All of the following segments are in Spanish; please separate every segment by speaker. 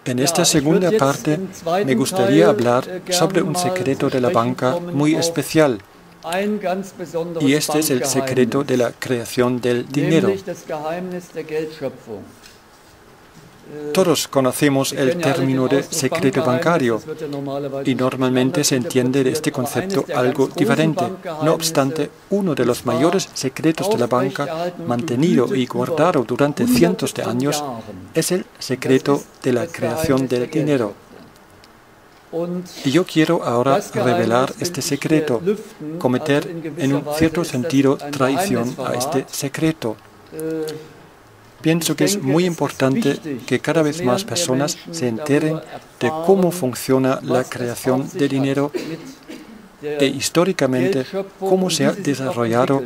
Speaker 1: En esta segunda parte me gustaría hablar sobre un secreto de la banca muy especial, y este es el secreto de la creación del dinero. Todos conocemos el término de secreto bancario y normalmente se entiende de este concepto algo diferente. No obstante, uno de los mayores secretos de la banca, mantenido y guardado durante cientos de años, es el secreto de la creación del dinero. Y yo quiero ahora revelar este secreto, cometer en un cierto sentido traición a este secreto. Pienso que es muy importante que cada vez más personas se enteren de cómo funciona la creación de dinero e históricamente cómo se ha desarrollado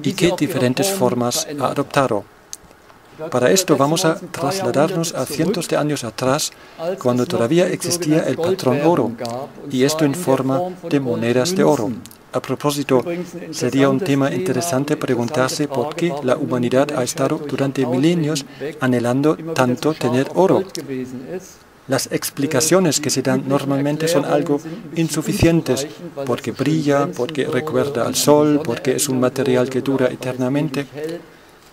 Speaker 1: y qué diferentes formas ha adoptado. Para esto vamos a trasladarnos a cientos de años atrás, cuando todavía existía el patrón oro, y esto en forma de monedas de oro. A propósito, sería un tema interesante preguntarse por qué la humanidad ha estado durante milenios anhelando tanto tener oro. Las explicaciones que se dan normalmente son algo insuficientes, porque brilla, porque recuerda al sol, porque es un material que dura eternamente.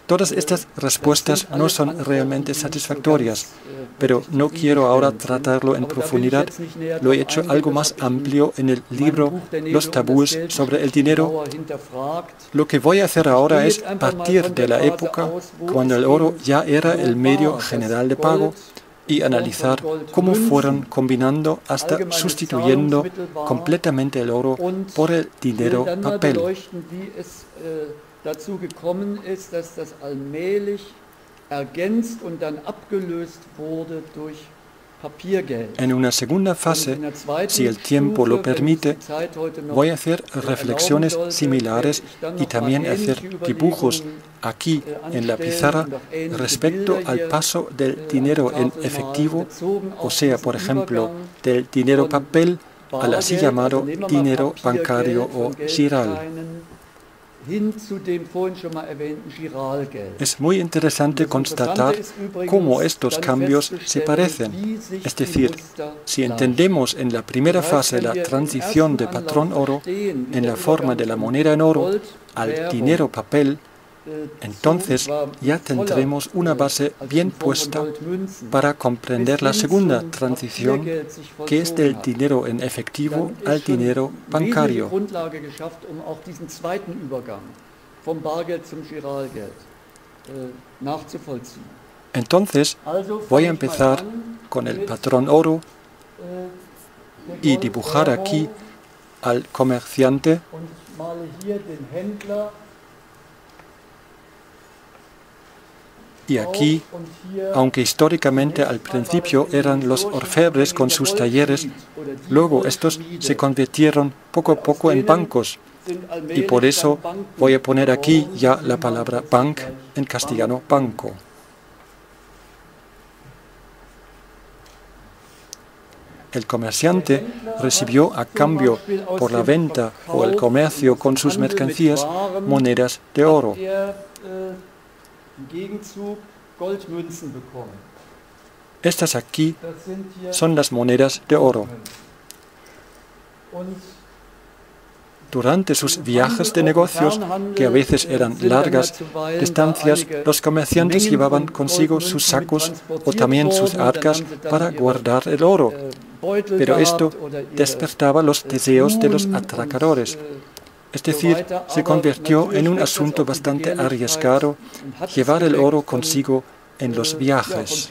Speaker 1: Todas estas respuestas no son realmente satisfactorias, pero no quiero ahora tratarlo en profundidad. Lo he hecho algo más amplio en el libro Los tabúes sobre el dinero. Lo que voy a hacer ahora es partir de la época cuando el oro ya era el medio general de pago y analizar cómo fueron combinando hasta sustituyendo completamente el oro por el dinero papel.
Speaker 2: Dazu gekommen ist, dass das allmählich ergänzt und dann abgelöst wurde durch Papiergeld.
Speaker 1: En una segunda fase, si el tiempo lo permite, voy a hacer reflexiones similares y también hacer dibujos aquí en la pizarra respecto al paso del dinero en efectivo, o sea, por ejemplo, del dinero papel al así llamado dinero bancario o giral. Es muy interesante constatar cómo estos cambios se parecen. Es decir, si entendemos en la primera fase la transición de patrón oro en la forma de la moneda en oro al dinero papel, entonces ya tendremos una base bien puesta para comprender la segunda transición, que es del dinero en efectivo al dinero bancario. Entonces voy a empezar con el patrón oro y dibujar aquí al comerciante. Y aquí, aunque históricamente al principio eran los orfebres con sus talleres, luego estos se convirtieron poco a poco en bancos. Y por eso voy a poner aquí ya la palabra bank, en castellano banco. El comerciante recibió a cambio por la venta o el comercio con sus mercancías monedas de oro. Estas aquí son las monedas de oro. Durante sus viajes de negocios, que a veces eran largas distancias, los comerciantes llevaban consigo sus sacos o también sus arcas para guardar el oro. Pero esto despertaba los deseos de los atracadores. Es decir, se convirtió en un asunto bastante arriesgado llevar el oro consigo en los viajes.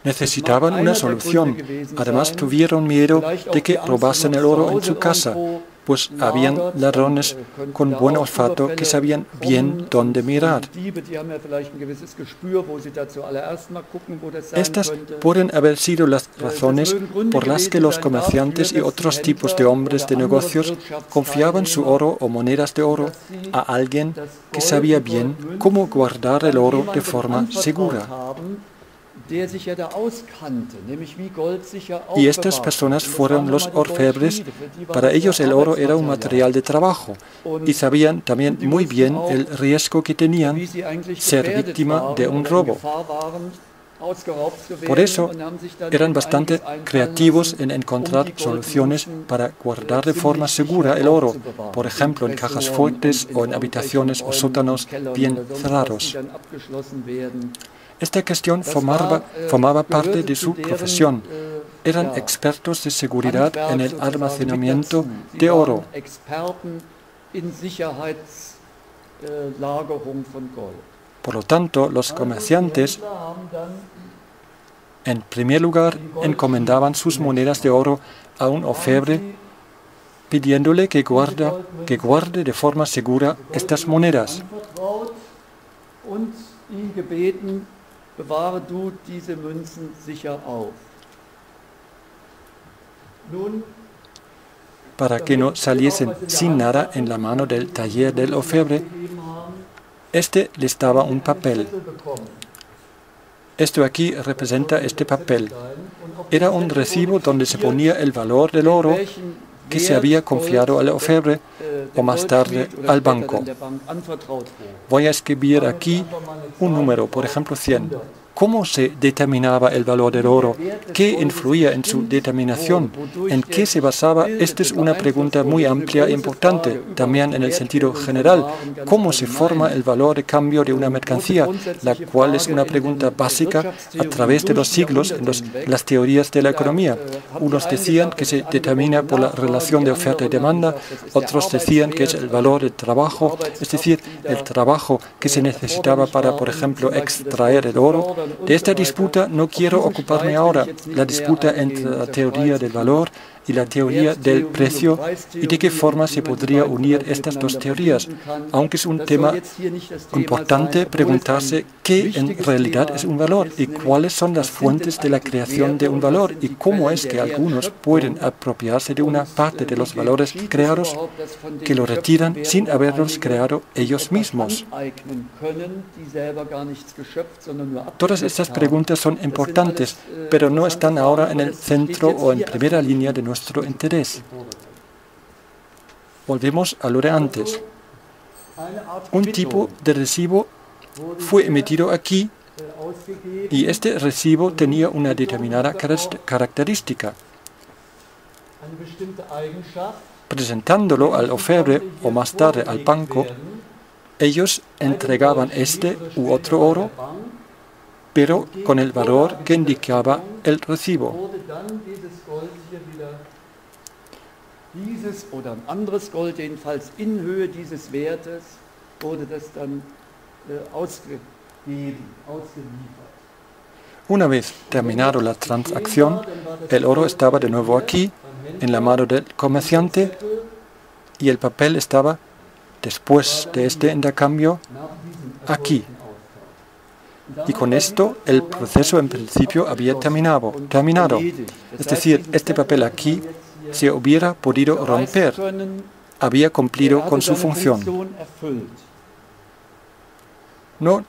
Speaker 1: Necesitaban una solución. Además, tuvieron miedo de que robasen el oro en su casa, pues habían ladrones con buen olfato que sabían bien dónde mirar. Estas pueden haber sido las razones por las que los comerciantes y otros tipos de hombres de negocios confiaban su oro o monedas de oro a alguien que sabía bien cómo guardar el oro de forma segura. Y estas personas fueron los orfebres. Para ellos el oro era un material de trabajo y sabían también muy bien el riesgo que tenían ser víctima de un robo. Por eso eran bastante creativos en encontrar soluciones para guardar de forma segura el oro, por ejemplo en cajas fuertes o en habitaciones o sótanos bien cerrados. Esta cuestión formaba parte de su profesión. Eran expertos de seguridad en el almacenamiento de oro. Por lo tanto, los comerciantes, en primer lugar, encomendaban sus monedas de oro a un orfebre, pidiéndole que guarde de forma segura estas monedas. Para que no saliesen sin nada en la mano del taller del orfebre, este les daba un papel. Esto aquí representa este papel. Era un recibo donde se ponía el valor del oro que se había confiado al orfebre o más tarde al banco. Voy a escribir aquí un número, por ejemplo 100. ¿Cómo se determinaba el valor del oro? ¿Qué influía en su determinación? ¿En qué se basaba? Esta es una pregunta muy amplia e importante, también en el sentido general. ¿Cómo se forma el valor de cambio de una mercancía? La cual es una pregunta básica a través de los siglos en las teorías de la economía. Unos decían que se determina por la relación de oferta y demanda, otros decían que es el valor del trabajo, es decir, el trabajo que se necesitaba para, por ejemplo, extraer el oro. De esta disputa no quiero ocuparme ahora, la disputa entre la teoría del valor y la teoría del precio y de qué forma se podría unir estas dos teorías, aunque es un tema importante preguntarse qué en realidad es un valor y cuáles son las fuentes de la creación de un valor y cómo es que algunos pueden apropiarse de una parte de los valores creados que lo retiran sin haberlos creado ellos mismos. Todas estas preguntas son importantes, pero no están ahora en el centro o en primera línea de nuestro interés. Volvemos a lo de antes. Un tipo de recibo fue emitido aquí y este recibo tenía una determinada característica. Presentándolo al orfebre o más tarde al banco, ellos entregaban este u otro oro, pero con el valor que indicaba el recibo. Una vez terminada la transacción, el oro estaba de nuevo aquí, en la mano del comerciante, y el papel estaba, después de este intercambio, aquí. Y con esto el proceso en principio había terminado. Es decir, este papel aquí se hubiera podido romper, había cumplido con su función. No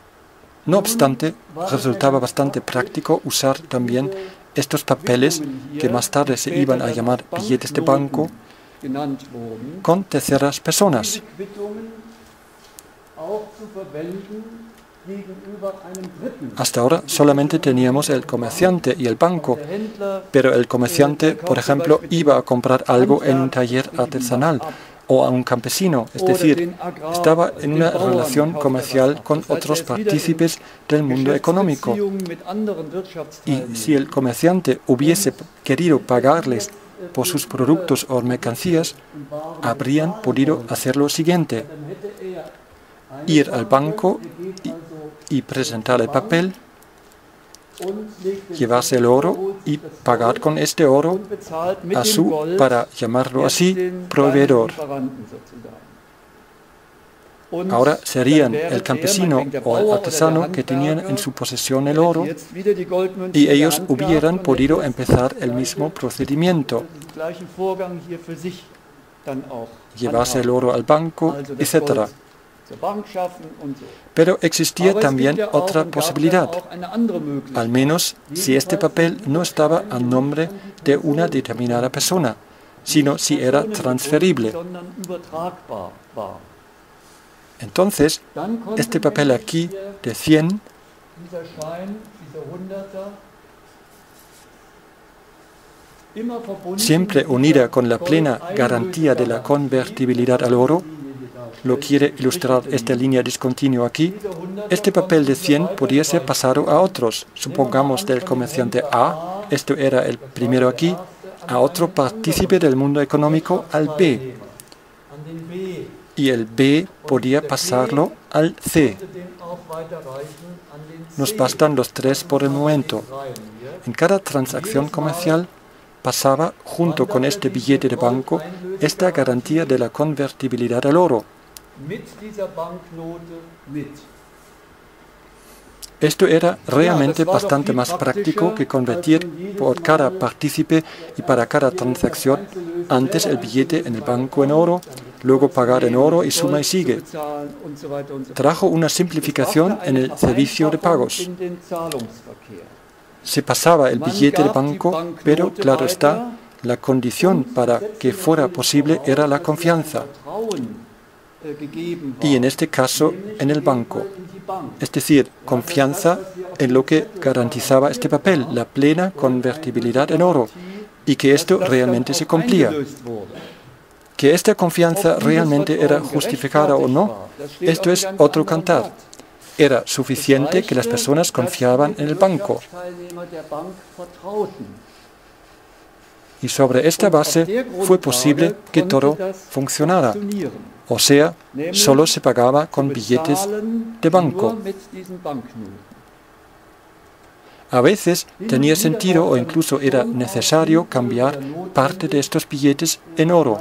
Speaker 1: obstante, resultaba bastante práctico usar también estos papeles, que más tarde se iban a llamar billetes de banco, con terceras personas. Hasta ahora solamente teníamos el comerciante y el banco, pero el comerciante, por ejemplo, iba a comprar algo en un taller artesanal o a un campesino, es decir, estaba en una relación comercial con otros partícipes del mundo económico. Y si el comerciante hubiese querido pagarles por sus productos o mercancías, habrían podido hacer lo siguiente: ir al banco y presentar el papel, llevarse el oro y pagar con este oro a su, para llamarlo así, proveedor. Ahora serían el campesino o el artesano que tenían en su posesión el oro y ellos hubieran podido empezar el mismo procedimiento, llevarse el oro al banco, etc. Pero existía también otra posibilidad, al menos si este papel no estaba a nombre de una determinada persona, sino si era transferible. Entonces, este papel aquí de 100 siempre unida con la plena garantía de la convertibilidad al oro, lo quiere ilustrar esta línea discontinua aquí, este papel de 100 podía ser pasado a otros, supongamos del comerciante A, esto era el primero aquí, a otro partícipe del mundo económico, al B, y el B podía pasarlo al C. Nos bastan los tres por el momento. En cada transacción comercial pasaba junto con este billete de banco esta garantía de la convertibilidad al oro. Esto era realmente bastante más práctico que convertir por cada partícipe y para cada transacción antes el billete en el banco en oro, luego pagar en oro y suma y sigue. Trajo una simplificación en el servicio de pagos. Se pasaba el billete de banco, pero claro está, la condición para que fuera posible era la confianza. Y en este caso, en el banco. Es decir, confianza en lo que garantizaba este papel, la plena convertibilidad en oro, y que esto realmente se cumplía. Que esta confianza realmente era justificada o no, esto es otro cantar. Era suficiente que las personas confiaban en el banco. Y sobre esta base fue posible que todo funcionara. O sea, solo se pagaba con billetes de banco. A veces tenía sentido o incluso era necesario cambiar parte de estos billetes en oro.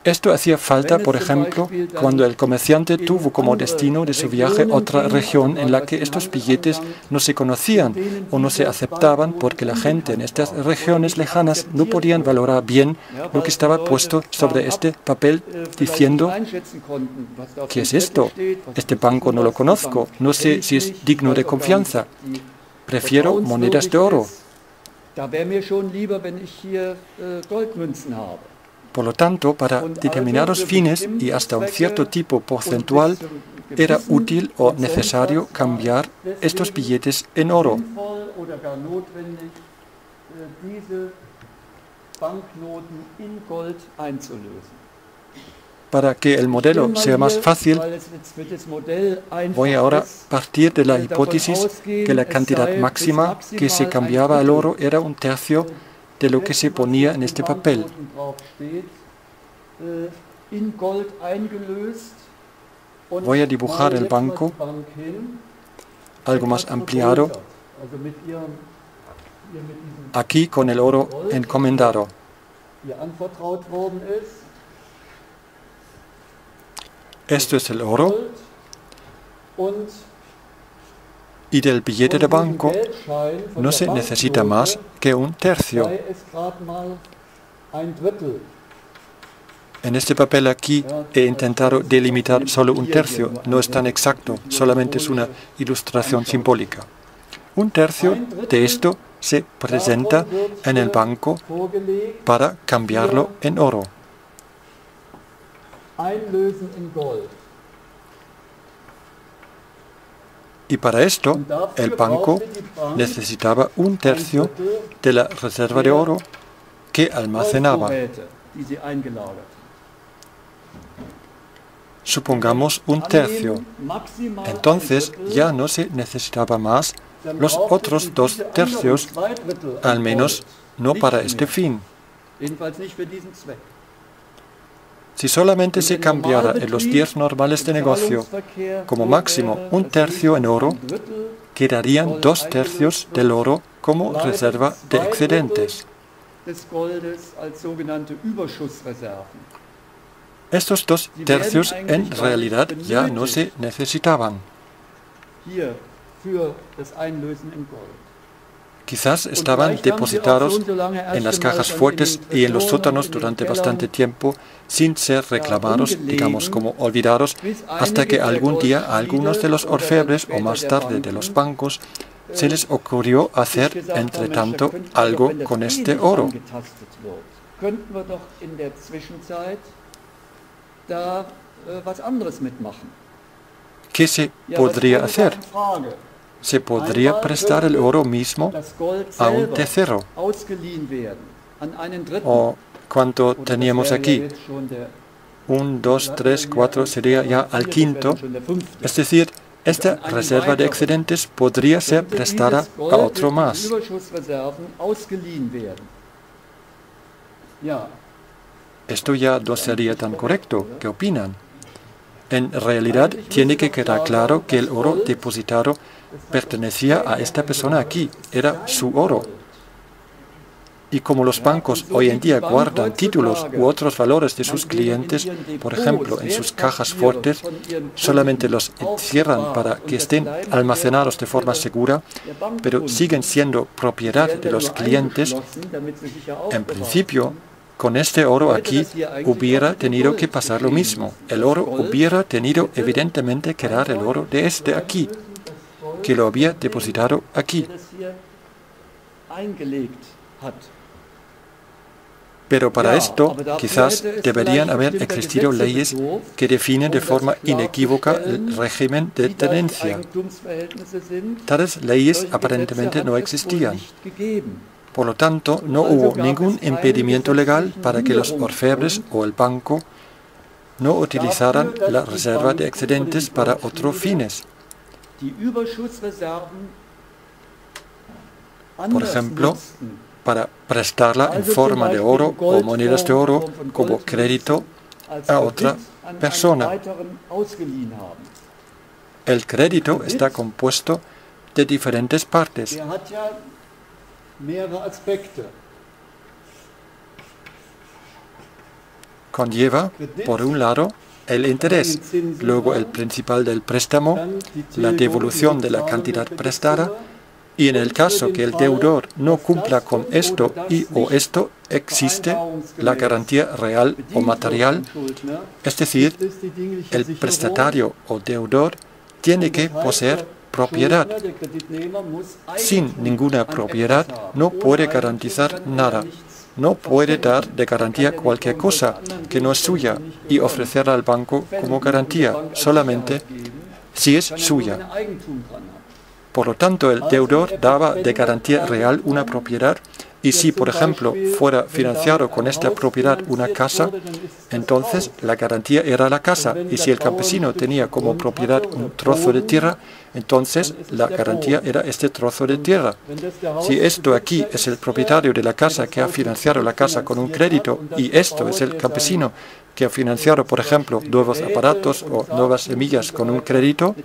Speaker 1: Esto hacía falta, por ejemplo, cuando el comerciante tuvo como destino de su viaje otra región en la que estos billetes no se conocían o no se aceptaban porque la gente en estas regiones lejanas no podían valorar bien lo que estaba puesto sobre este papel diciendo, ¿qué es esto? Este banco no lo conozco, no sé si es digno de confianza, prefiero monedas de oro. Por lo tanto, para determinados fines y hasta un cierto tipo porcentual, era útil o necesario cambiar estos billetes en oro. Para que el modelo sea más fácil, voy ahora a partir de la hipótesis que la cantidad máxima que se cambiaba al oro era un tercio de lo que se ponía en este papel. Voy a dibujar el banco algo más ampliado, aquí con el oro encomendado. Esto es el oro. Y del billete de banco no se necesita más que un tercio. En este papel aquí he intentado delimitar solo un tercio, no es tan exacto, solamente es una ilustración simbólica. Un tercio de esto se presenta en el banco para cambiarlo en oro. Y para esto, el banco necesitaba un tercio de la reserva de oro que almacenaba. Supongamos un tercio. Entonces ya no se necesitaba más los otros 2 tercios, al menos no para este fin. Si solamente se cambiara en los días normales de negocio como máximo un tercio en oro, quedarían 2 tercios del oro como reserva de excedentes. Estos 2 tercios en realidad ya no se necesitaban. Quizás estaban depositados en las cajas fuertes y en los sótanos durante bastante tiempo sin ser reclamados, digamos como olvidados, hasta que algún día a algunos de los orfebres o más tarde de los bancos se les ocurrió hacer, entre tanto, algo con este oro. ¿Qué se podría hacer? Se podría prestar el oro mismo a un tercero. ¿O cuánto teníamos aquí? 1, 2, 3, 4, sería ya al quinto. Es decir, esta reserva de excedentes podría ser prestada a otro más. Esto ya no sería tan correcto. ¿Qué opinan? En realidad, tiene que quedar claro que el oro depositado pertenecía a esta persona aquí, era su oro. Y como los bancos hoy en día guardan títulos u otros valores de sus clientes, por ejemplo, en sus cajas fuertes, solamente los encierran para que estén almacenados de forma segura, pero siguen siendo propiedad de los clientes, en principio, con este oro aquí hubiera tenido que pasar lo mismo. El oro hubiera tenido evidentemente que dar el oro de este aquí, que lo había depositado aquí. Pero para esto quizás deberían haber existido leyes que definen de forma inequívoca el régimen de tenencia. Tales leyes aparentemente no existían. Por lo tanto, no hubo ningún impedimento legal para que los orfebres o el banco no utilizaran la reserva de excedentes para otros fines. Por ejemplo, para prestarla en forma de oro o monedas de oro como crédito a otra persona. El crédito está compuesto de diferentes partes. Conlleva, por un lado, el interés, luego el principal del préstamo, la devolución de la cantidad prestada, y en el caso que el deudor no cumpla con esto y o esto, existe la garantía real o material, es decir, el prestatario o deudor tiene que poseer propiedad. Sin ninguna propiedad no puede garantizar nada. No puede dar de garantía cualquier cosa que no es suya y ofrecerla al banco como garantía, solamente si es suya. Por lo tanto, el deudor daba de garantía real una propiedad y si, por ejemplo, fuera financiado con esta propiedad una casa, entonces la garantía era la casa. Y si el campesino tenía como propiedad un trozo de tierra, entonces la garantía era este trozo de tierra. Si esto aquí es el propietario de la casa que ha financiado la casa con un crédito y esto es el campesino que ha financiado, por ejemplo, nuevos aparatos o nuevas semillas con un crédito,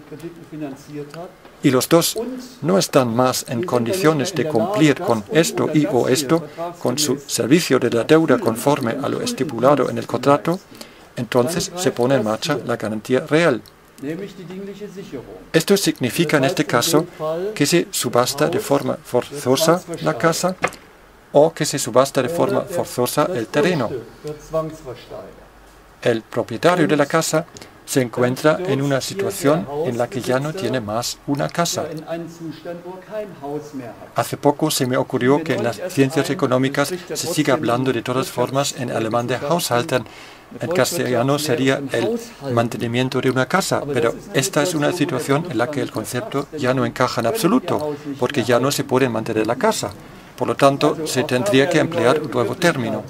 Speaker 1: y los dos no están más en condiciones de cumplir con esto y o esto, con su servicio de la deuda conforme a lo estipulado en el contrato, entonces se pone en marcha la garantía real. Esto significa en este caso que se subasta de forma forzosa la casa o que se subasta de forma forzosa el terreno. El propietario de la casa se encuentra en una situación en la que ya no tiene más una casa. Hace poco se me ocurrió que en las ciencias económicas se sigue hablando de todas formas en alemán de Haushalten. En castellano sería el mantenimiento de una casa, pero esta es una situación en la que el concepto ya no encaja en absoluto, porque ya no se puede mantener la casa. Por lo tanto, se tendría que emplear un nuevo término.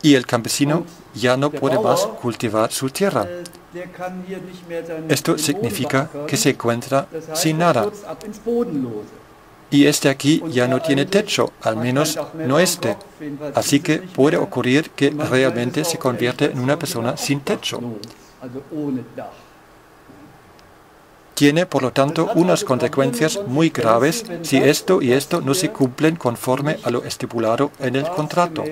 Speaker 1: Y el campesino ya no puede más cultivar su tierra. Esto significa que se encuentra sin nada. Y este aquí ya no tiene techo, al menos no este. Así que puede ocurrir que realmente se convierte en una persona sin techo. Tiene, por lo tanto, unas consecuencias muy graves si esto y esto no se cumplen conforme a lo estipulado en el contrato.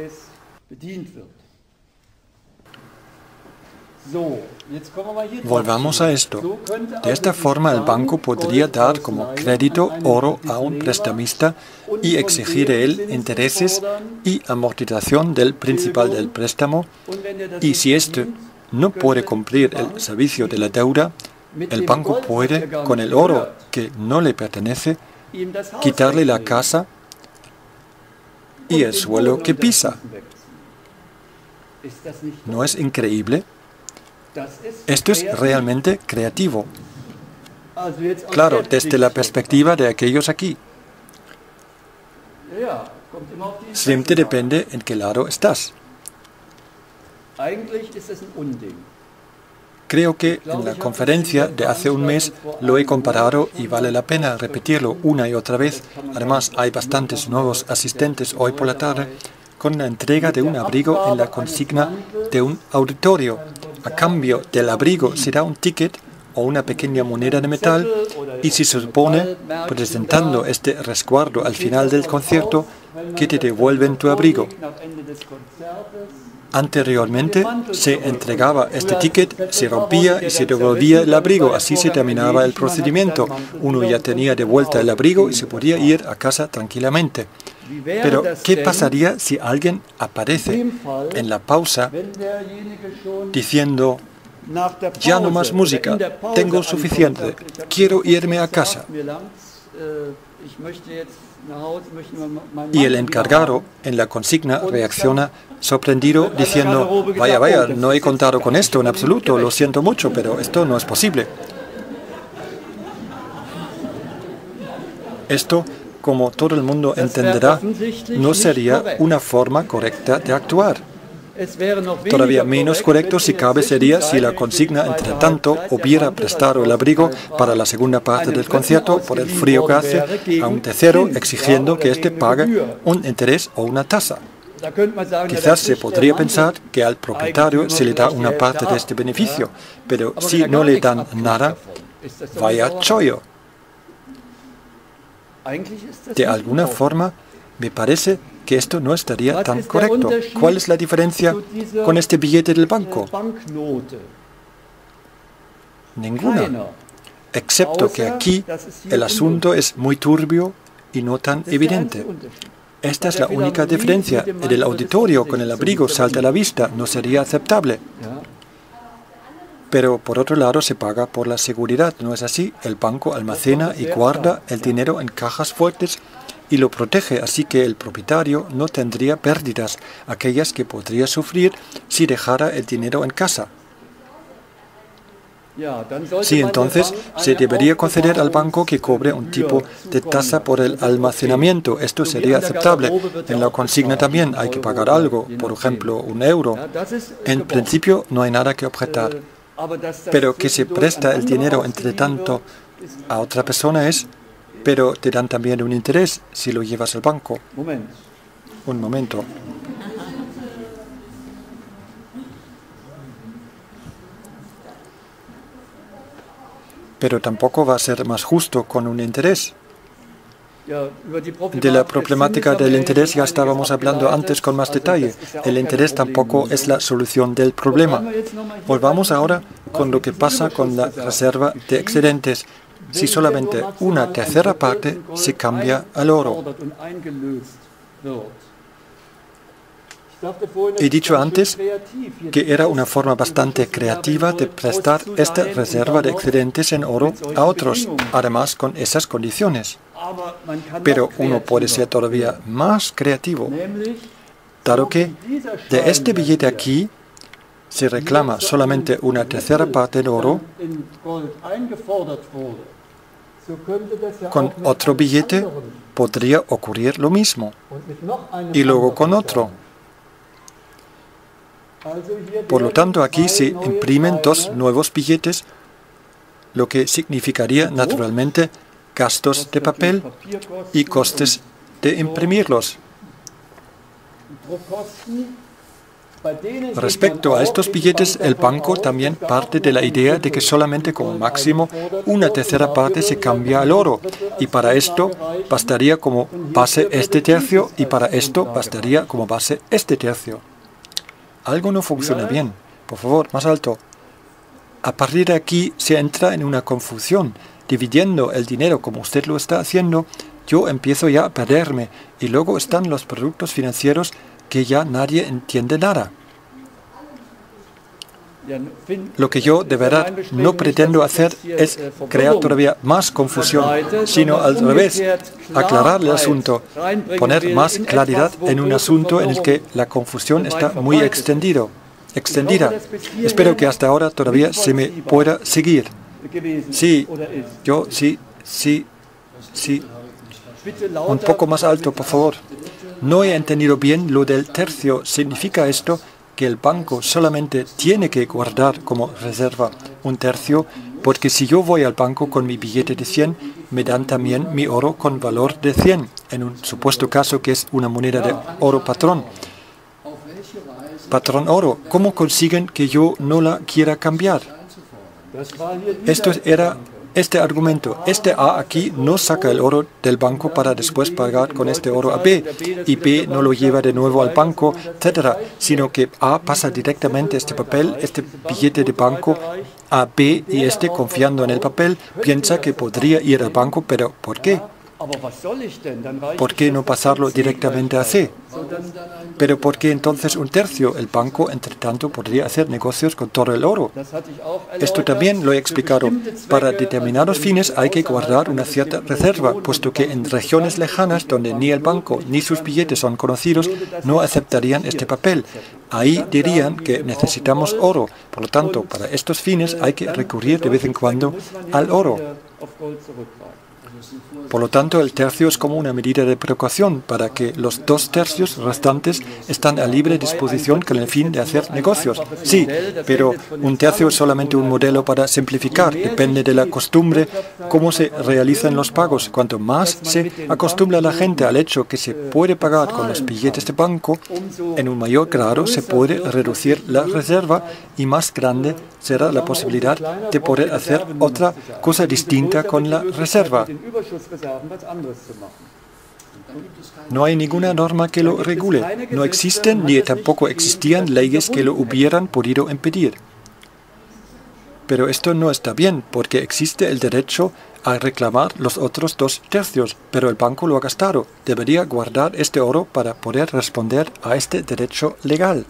Speaker 1: Volvamos a esto. De esta forma, el banco podría dar como crédito oro a un prestamista y exigir de él intereses y amortización del principal del préstamo, y si éste no puede cumplir el servicio de la deuda, el banco puede, con el oro que no le pertenece, quitarle la casa y el suelo que pisa. ¿No es increíble? Esto es realmente creativo. Claro, desde la perspectiva de aquellos aquí. Siempre depende en qué lado estás. Creo que en la conferencia de hace un mes lo he comparado y vale la pena repetirlo una y otra vez. Además, hay bastantes nuevos asistentes hoy por la tarde con la entrega de un abrigo en la consigna de un auditorio. A cambio del abrigo se da un ticket o una pequeña moneda de metal, y si se supone, presentando este resguardo al final del concierto, que te devuelven tu abrigo. Anteriormente se entregaba este ticket, se rompía y se devolvía el abrigo. Así se terminaba el procedimiento. Uno ya tenía de vuelta el abrigo y se podía ir a casa tranquilamente. Pero, ¿qué pasaría si alguien aparece en la pausa diciendo: ya no más música, tengo suficiente, quiero irme a casa? Y el encargado en la consigna reacciona sorprendido diciendo: vaya, vaya, no he contado con esto en absoluto, lo siento mucho, pero esto no es posible. Esto, como todo el mundo entenderá, no sería una forma correcta de actuar. Todavía menos correcto, si cabe, sería si la consigna, entre tanto, hubiera prestado el abrigo para la segunda parte del concierto por el frío que hace a un tercero, exigiendo que éste pague un interés o una tasa. Quizás se podría pensar que al propietario se le da una parte de este beneficio, pero si no le dan nada, vaya chollo. De alguna forma, me parece que esto no estaría tan correcto. ¿Cuál es la diferencia con este billete del banco? Ninguna. Excepto que aquí el asunto es muy turbio y no tan evidente. Esta es la única diferencia. En el auditorio con el abrigo salta a la vista, no sería aceptable. Pero por otro lado se paga por la seguridad, ¿no es así? El banco almacena y guarda el dinero en cajas fuertes y lo protege, así que el propietario no tendría pérdidas, aquellas que podría sufrir si dejara el dinero en casa. Sí, entonces se debería conceder al banco que cobre un tipo de tasa por el almacenamiento. Esto sería aceptable. En la consigna también hay que pagar algo, por ejemplo, €1. En principio no hay nada que objetar. Pero que se presta el dinero entre tanto a otra persona es, pero te dan también un interés si lo llevas al banco. Un momento. Pero tampoco va a ser más justo con un interés. De la problemática del interés ya estábamos hablando antes con más detalle. El interés tampoco es la solución del problema. Volvamos ahora con lo que pasa con la reserva de excedentes. Si solamente una tercera parte se cambia al oro. He dicho antes que era una forma bastante creativa de prestar esta reserva de excedentes en oro a otros, además con esas condiciones. Pero uno puede ser todavía más creativo, dado que de este billete aquí se reclama solamente una tercera parte de oro. Con otro billete podría ocurrir lo mismo, y luego con otro. Por lo tanto, aquí se imprimen dos nuevos billetes, lo que significaría naturalmente gastos de papel y costes de imprimirlos. Respecto a estos billetes, el banco también parte de la idea de que solamente como máximo una tercera parte se cambia al oro, y para esto bastaría como base este tercio, y para esto bastaría como base este tercio. Algo no funciona bien. Por favor, más alto. A partir de aquí se entra en una confusión. Dividiendo el dinero como usted lo está haciendo, yo empiezo ya a perderme y luego están los productos financieros que ya nadie entiende nada. Lo que yo de verdad no pretendo hacer es crear todavía más confusión, sino al revés, aclarar el asunto, poner más claridad en un asunto en el que la confusión está muy extendida. Espero que hasta ahora todavía se me pueda seguir. Sí, sí. Un poco más alto, por favor. No he entendido bien lo del tercio. ¿Significa esto que el banco solamente tiene que guardar como reserva un tercio? Porque si yo voy al banco con mi billete de 100, me dan también mi oro con valor de 100, en un supuesto caso que es una moneda de oro patrón. Patrón oro, ¿cómo consiguen que yo no la quiera cambiar? Esto era este argumento. Este A aquí no saca el oro del banco para después pagar con este oro a B, y B no lo lleva de nuevo al banco, etc., sino que A pasa directamente este papel, este billete de banco, a B, y este, confiando en el papel, piensa que podría ir al banco, pero ¿por qué? ¿Por qué no pasarlo directamente a C? Pero ¿por qué entonces un tercio? El banco, entre tanto, podría hacer negocios con todo el oro. Esto también lo he explicado. Para determinados fines hay que guardar una cierta reserva, puesto que en regiones lejanas, donde ni el banco ni sus billetes son conocidos, no aceptarían este papel. Ahí dirían que necesitamos oro. Por lo tanto, para estos fines hay que recurrir de vez en cuando al oro. Por lo tanto, el tercio es como una medida de precaución para que los 2 tercios restantes están a libre disposición con el fin de hacer negocios. Sí, pero un tercio es solamente un modelo para simplificar. Depende de la costumbre cómo se realizan los pagos. Cuanto más se acostumbra la gente al hecho que se puede pagar con los billetes de banco, en un mayor grado se puede reducir la reserva y más grande será la posibilidad de poder hacer otra cosa distinta con la reserva. No hay ninguna norma que lo regule. No existen ni tampoco existían leyes que lo hubieran podido impedir. Pero esto no está bien, porque existe el derecho a reclamar los otros 2 tercios, pero el banco lo ha gastado. Debería guardar este oro para poder responder a este derecho legal.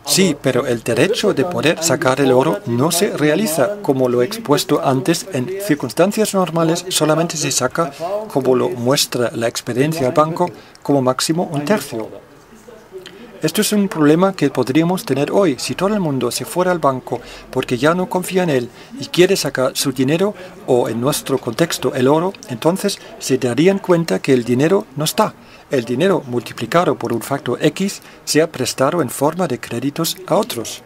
Speaker 1: Sí, pero el derecho de poder sacar el oro no se realiza, como lo he expuesto antes. En circunstancias normales solamente se saca, como lo muestra la experiencia del banco, como máximo un tercio. Esto es un problema que podríamos tener hoy. Si todo el mundo se fuera al banco porque ya no confía en él y quiere sacar su dinero, o en nuestro contexto el oro, entonces se darían cuenta que el dinero no está. El dinero multiplicado por un factor X se ha prestado en forma de créditos a otros.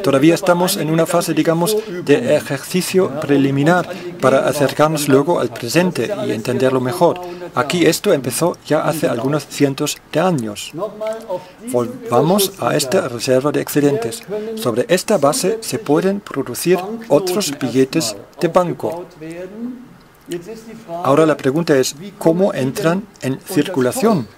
Speaker 1: Todavía estamos en una fase, digamos, de ejercicio preliminar para acercarnos luego al presente y entenderlo mejor. Aquí esto empezó ya hace algunos cientos de años. Volvamos a esta reserva de excedentes. Sobre esta base se pueden producir otros billetes de banco. Ahora la pregunta es, ¿cómo entran en circulación?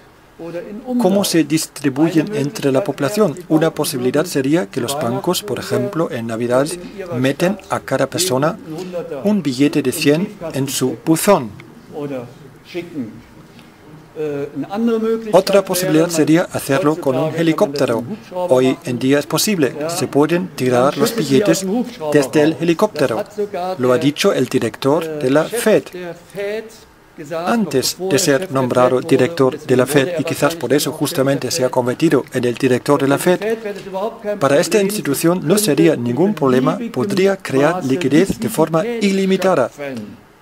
Speaker 1: ¿Cómo se distribuyen entre la población? Una posibilidad sería que los bancos, por ejemplo, en Navidad, meten a cada persona un billete de 100 en su buzón. Otra posibilidad sería hacerlo con un helicóptero. Hoy en día es posible. Se pueden tirar los billetes desde el helicóptero. Lo ha dicho el director de la Fed. Antes de ser nombrado director de la Fed, y quizás por eso justamente se ha convertido en el director de la Fed, para esta institución no sería ningún problema, podría crear liquidez de forma ilimitada.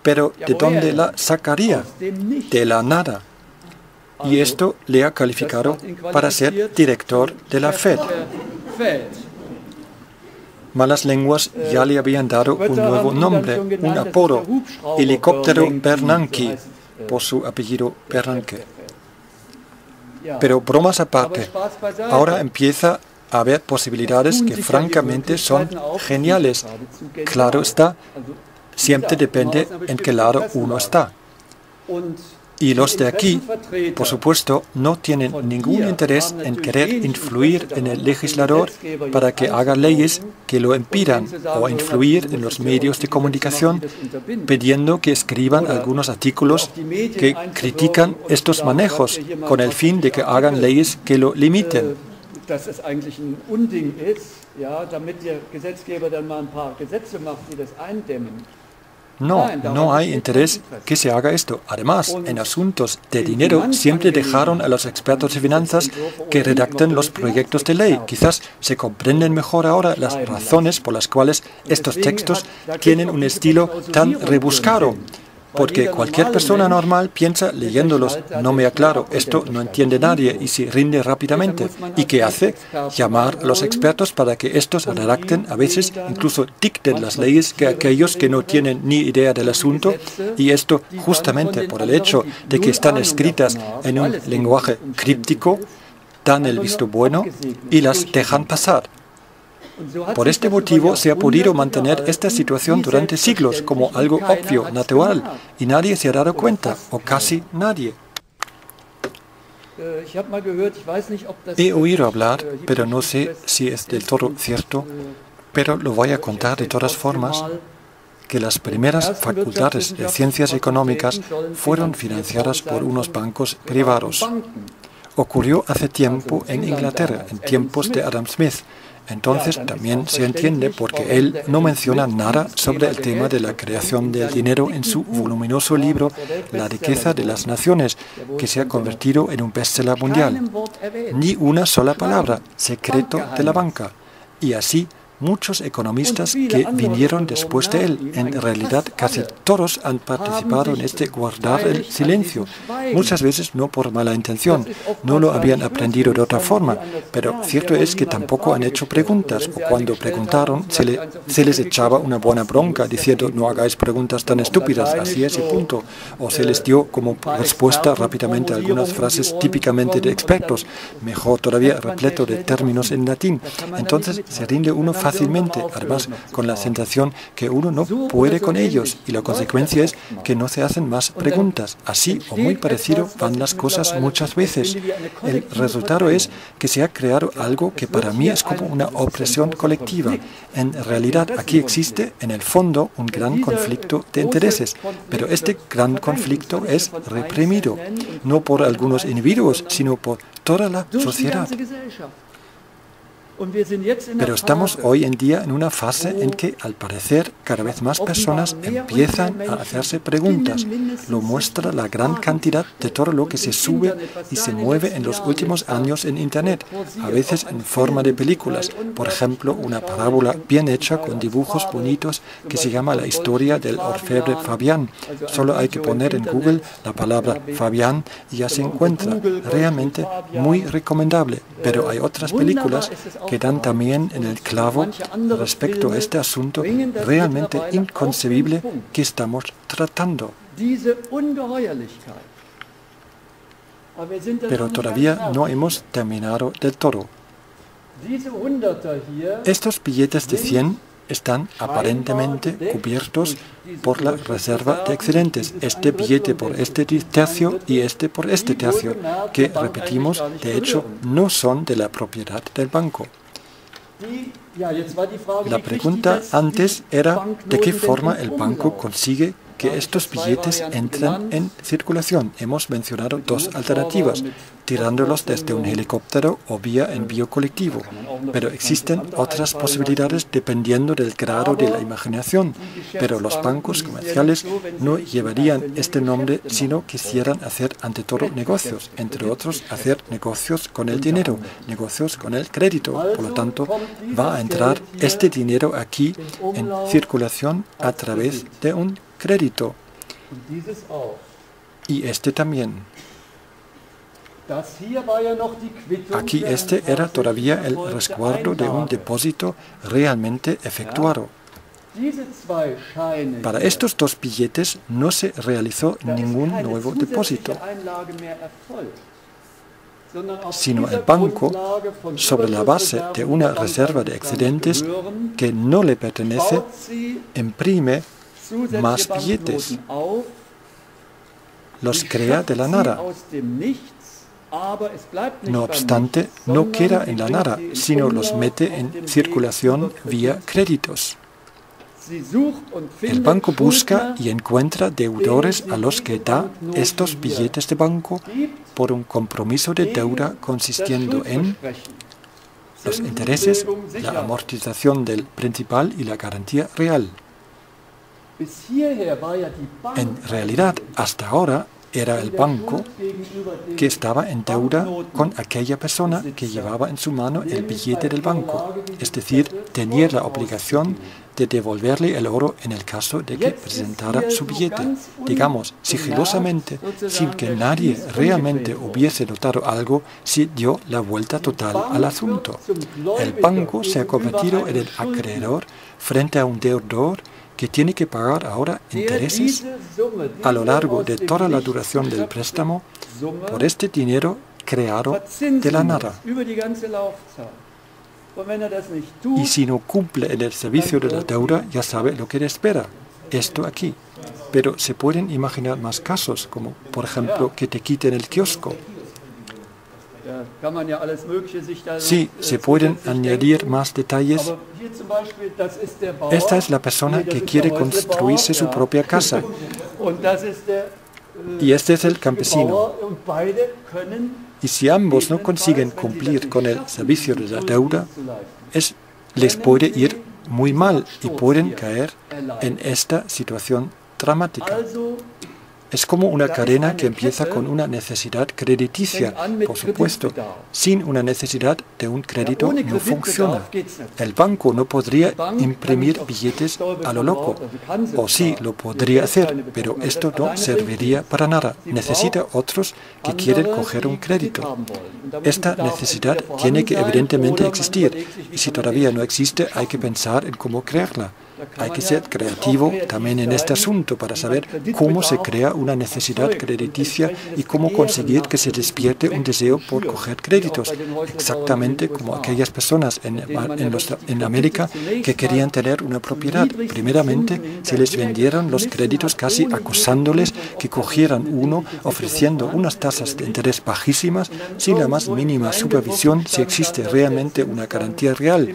Speaker 1: Pero ¿de dónde la sacaría? De la nada. Y esto le ha calificado para ser director de la Fed. Malas lenguas ya le habían dado un nuevo nombre, un apodo, helicóptero Bernanke, por su apellido Bernanke. Pero bromas aparte, ahora empieza a haber posibilidades que francamente son geniales. Claro está, siempre depende en qué lado uno está. Y los de aquí, por supuesto, no tienen ningún interés en querer influir en el legislador para que haga leyes que lo impidan o influir en los medios de comunicación pidiendo que escriban algunos artículos que critican estos manejos con el fin de que hagan leyes que lo limiten. No hay interés que se haga esto. Además, en asuntos de dinero siempre dejaron a los expertos de finanzas que redacten los proyectos de ley. Quizás se comprenden mejor ahora las razones por las cuales estos textos tienen un estilo tan rebuscado. Porque cualquier persona normal piensa leyéndolos, no me aclaro, esto no entiende nadie y se rinde rápidamente. ¿Y qué hace? Llamar a los expertos para que estos redacten, a veces incluso dicten las leyes que aquellos que no tienen ni idea del asunto, y esto justamente por el hecho de que están escritas en un lenguaje críptico, dan el visto bueno y las dejan pasar. Por este motivo se ha podido mantener esta situación durante siglos como algo obvio, natural, y nadie se ha dado cuenta, o casi nadie. He oído hablar, pero no sé si es del todo cierto, pero lo voy a contar de todas formas, que las primeras facultades de ciencias económicas fueron financiadas por unos bancos privados. Ocurrió hace tiempo en Inglaterra, en tiempos de Adam Smith. Entonces también se entiende porque él no menciona nada sobre el tema de la creación del dinero en su voluminoso libro La riqueza de las naciones, que se ha convertido en un bestseller mundial. Ni una sola palabra, secreto de la banca. Y así muchos economistas que vinieron después de él. En realidad, casi todos han participado en este guardar el silencio. Muchas veces no por mala intención, no lo habían aprendido de otra forma, pero cierto es que tampoco han hecho preguntas, o cuando preguntaron se les echaba una buena bronca diciendo no hagáis preguntas tan estúpidas, así es y punto. O se les dio como respuesta rápidamente algunas frases típicamente de expertos, mejor todavía repleto de términos en latín. Entonces se rinde uno fácilmente, además con la sensación que uno no puede con ellos, y la consecuencia es que no se hacen más preguntas. Así o muy parecido van las cosas muchas veces. El resultado es que se ha creado algo que para mí es como una opresión colectiva. En realidad aquí existe en el fondo un gran conflicto de intereses, pero este gran conflicto es reprimido, no por algunos individuos, sino por toda la sociedad. Pero estamos hoy en día en una fase en que, al parecer, cada vez más personas empiezan a hacerse preguntas. Lo muestra la gran cantidad de todo lo que se sube y se mueve en los últimos años en Internet, a veces en forma de películas. Por ejemplo, una parábola bien hecha con dibujos bonitos que se llama La historia del orfebre Fabián. Solo hay que poner en Google la palabra Fabián y ya se encuentra. Realmente muy recomendable. Pero hay otras películas que dan también en el clavo respecto a este asunto realmente inconcebible que estamos tratando. Pero todavía no hemos terminado del todo. Estos billetes de 100 están aparentemente cubiertos por la reserva de excedentes, este billete por este tercio y este por este tercio, que, repetimos, de hecho no son de la propiedad del banco. La pregunta antes era de qué forma el banco consigue que estos billetes entren en circulación. Hemos mencionado dos alternativas, tirándolos desde un helicóptero o vía envío colectivo, pero existen otras posibilidades dependiendo del grado de la imaginación. Pero los bancos comerciales no llevarían este nombre si no quisieran hacer ante todo negocios, entre otros hacer negocios con el dinero, negocios con el crédito. Por lo tanto, va a entrar este dinero aquí en circulación a través de un crédito. Y este también. Aquí este era todavía el resguardo de un depósito realmente efectuado. Para estos dos billetes no se realizó ningún nuevo depósito, sino el banco, sobre la base de una reserva de excedentes que no le pertenece, imprime más billetes. los crea de la nada. No obstante, no queda en la nada, sino los mete en circulación vía créditos. El banco busca y encuentra deudores a los que da estos billetes de banco por un compromiso de deuda consistiendo en los intereses, la amortización del principal y la garantía real. En realidad, hasta ahora, era el banco que estaba en deuda con aquella persona que llevaba en su mano el billete del banco, es decir, tenía la obligación de devolverle el oro en el caso de que presentara su billete, digamos, sigilosamente, sin que nadie realmente hubiese notado algo, se dio la vuelta total al asunto. El banco se ha convertido en el acreedor frente a un deudor que tiene que pagar ahora intereses a lo largo de toda la duración del préstamo por este dinero creado de la nada. Y si no cumple en el servicio de la deuda, ya sabe lo que le espera. Esto aquí. Pero se pueden imaginar más casos, como por ejemplo que te quiten el kiosco. Sí, se pueden añadir más detalles. Esta es la persona que quiere construirse su propia casa. Y este es el campesino. Y si ambos no consiguen cumplir con el servicio de la deuda, les puede ir muy mal y pueden caer en esta situación dramática. Es como una cadena que empieza con una necesidad crediticia, por supuesto. Sin una necesidad de un crédito no funciona. El banco no podría imprimir billetes a lo loco. O sí, lo podría hacer, pero esto no serviría para nada. Necesita otros que quieren coger un crédito. Esta necesidad tiene que evidentemente existir. Y si todavía no existe, hay que pensar en cómo crearla. Hay que ser creativo también en este asunto para saber cómo se crea una necesidad crediticia y cómo conseguir que se despierte un deseo por coger créditos, exactamente como aquellas personas en América que querían tener una propiedad. Primeramente, se les vendieron los créditos casi acusándoles que cogieran uno, ofreciendo unas tasas de interés bajísimas, sin la más mínima supervisión si existe realmente una garantía real.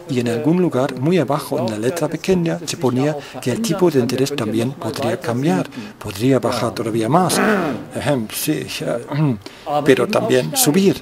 Speaker 1: Y en algún lugar, muy abajo en la letra pequeña, se ponía que el tipo de interés también podría cambiar, podría bajar todavía más, pero también subir.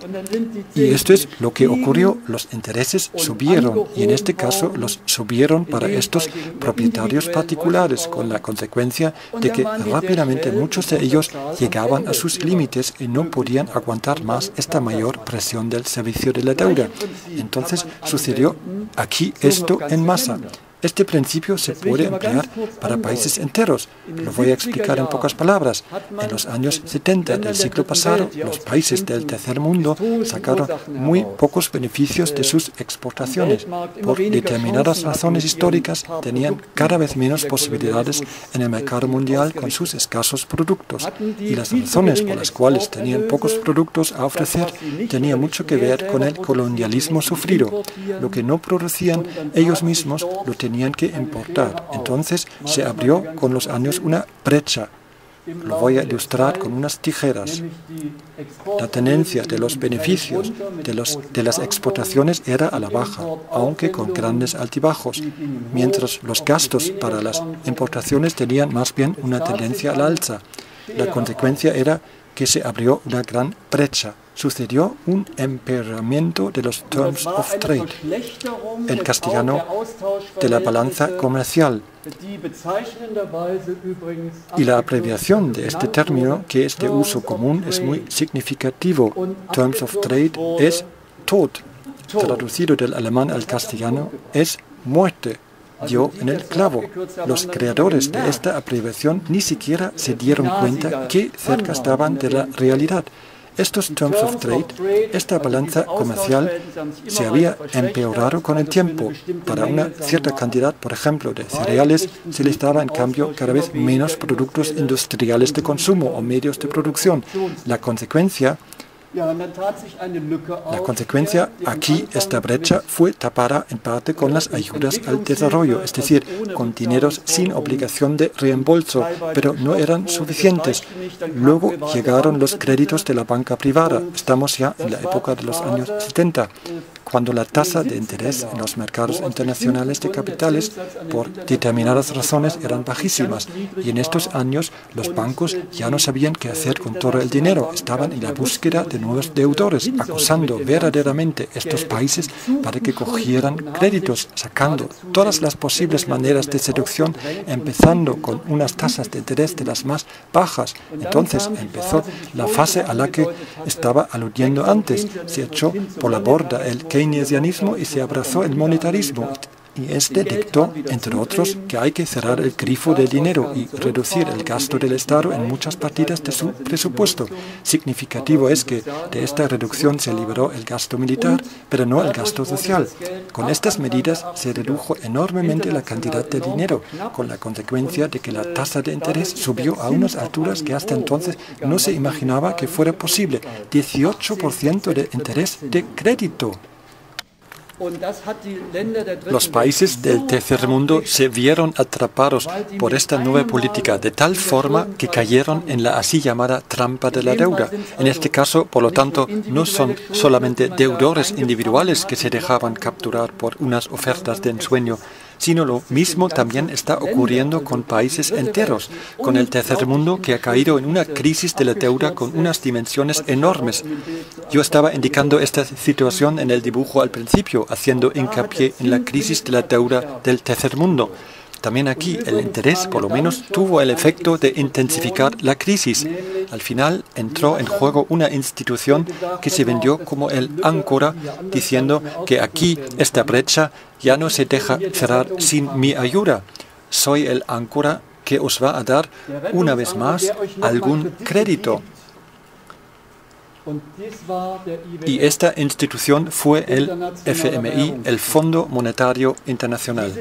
Speaker 1: Y esto es lo que ocurrió, los intereses subieron, y en este caso los subieron para estos propietarios particulares, con la consecuencia de que rápidamente muchos de ellos llegaban a sus límites y no podían aguantar más esta mayor presión del servicio de la deuda. Entonces sucedió aquí esto en masa. Este principio se puede emplear para países enteros. Lo voy a explicar en pocas palabras. En los años 70 del siglo pasado, los países del tercer mundo sacaron muy pocos beneficios de sus exportaciones. Por determinadas razones históricas, tenían cada vez menos posibilidades en el mercado mundial con sus escasos productos. Y las razones por las cuales tenían pocos productos a ofrecer tenían mucho que ver con el colonialismo sufrido. Lo que no producían ellos mismos lo tenían que importar. Entonces se abrió con los años una brecha. Lo voy a ilustrar con unas tijeras. La tendencia de los beneficios de las exportaciones era a la baja, aunque con grandes altibajos, mientras los gastos para las importaciones tenían más bien una tendencia al alza. La consecuencia era que se abrió una gran brecha. Sucedió un empeoramiento de los Terms of Trade, el castellano de la balanza comercial. Y la abreviación de este término, que es de uso común, es muy significativo. Terms of Trade es Tod. Traducido del alemán al castellano es muerte. Dio en el clavo. Los creadores de esta abreviación ni siquiera se dieron cuenta que cerca estaban de la realidad. Estos Terms of Trade, esta balanza comercial, se había empeorado con el tiempo. Para una cierta cantidad, por ejemplo, de cereales, se les daba en cambio cada vez menos productos industriales de consumo o medios de producción. La consecuencia La consecuencia aquí, esta brecha, fue tapada en parte con las ayudas al desarrollo, es decir, con dineros sin obligación de reembolso, pero no eran suficientes. Luego llegaron los créditos de la banca privada. Estamos ya en la época de los años 70, cuando la tasa de interés en los mercados internacionales de capitales, por determinadas razones, eran bajísimas. Y en estos años los bancos ya no sabían qué hacer con todo el dinero. Estaban en la búsqueda de nuevos deudores, acosando verdaderamente a estos países para que cogieran créditos, sacando todas las posibles maneras de seducción, empezando con unas tasas de interés de las más bajas. Entonces empezó la fase a la que estaba aludiendo antes. Se echó por la borda el keynesianismo y se abrazó el monetarismo. Y este dictó, entre otros, que hay que cerrar el grifo del dinero y reducir el gasto del Estado en muchas partidas de su presupuesto. Significativo es que de esta reducción se liberó el gasto militar, pero no el gasto social. Con estas medidas se redujo enormemente la cantidad de dinero, con la consecuencia de que la tasa de interés subió a unas alturas que hasta entonces no se imaginaba que fuera posible. 18% de interés de crédito. Los países del tercer mundo se vieron atrapados por esta nueva política de tal forma que cayeron en la así llamada trampa de la deuda. En este caso, por lo tanto, no son solamente deudores individuales que se dejaban capturar por unas ofertas de ensueño, sino lo mismo también está ocurriendo con países enteros, con el tercer mundo que ha caído en una crisis de la deuda con unas dimensiones enormes. Yo estaba indicando esta situación en el dibujo al principio, haciendo hincapié en la crisis de la deuda del tercer mundo. También aquí el interés, por lo menos, tuvo el efecto de intensificar la crisis. Al final entró en juego una institución que se vendió como el áncora, diciendo que aquí esta brecha ya no se deja cerrar sin mi ayuda. Soy el áncora que os va a dar, una vez más, algún crédito. Y esta institución fue el FMI, el Fondo Monetario Internacional.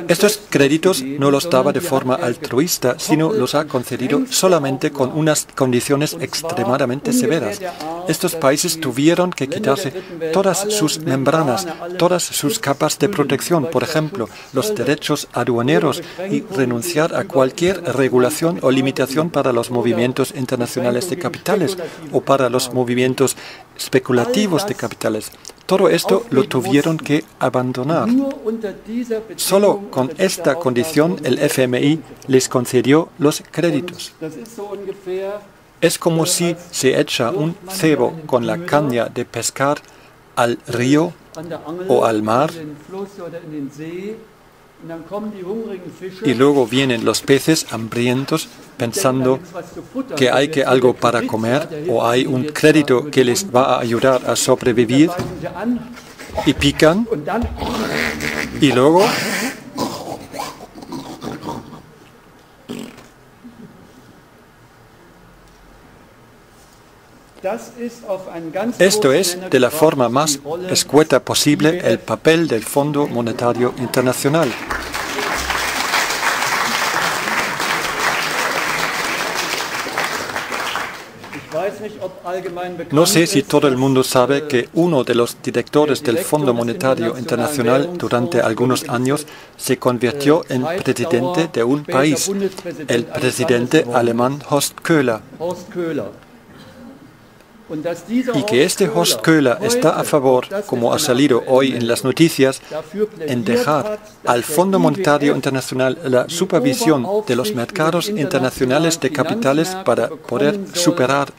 Speaker 1: Estos créditos no los daba de forma altruista, sino los ha concedido solamente con unas condiciones extremadamente severas. Estos países tuvieron que quitarse todas sus membranas, todas sus capas de protección, por ejemplo, los derechos aduaneros, y renunciar a cualquier regulación o limitación para los movimientos internacionales de capitales o para los movimientos especulativos de capitales. Todo esto lo tuvieron que abandonar. Solo con esta condición el FMI les concedió los créditos. Es como si se echa un cebo con la caña de pescar al río o al mar, y luego vienen los peces hambrientos pensando que hay algo para comer o hay un crédito que les va a ayudar a sobrevivir, y pican, y luego esto es, de la forma más escueta posible, el papel del Fondo Monetario Internacional. No sé si todo el mundo sabe que uno de los directores del Fondo Monetario Internacional durante algunos años se convirtió en presidente de un país, el presidente alemán Horst Köhler. Y que este Horst Köhler está a favor, como ha salido hoy en las noticias, en dejar al Fondo Monetario Internacional la supervisión de los mercados internacionales de capitales para poder superar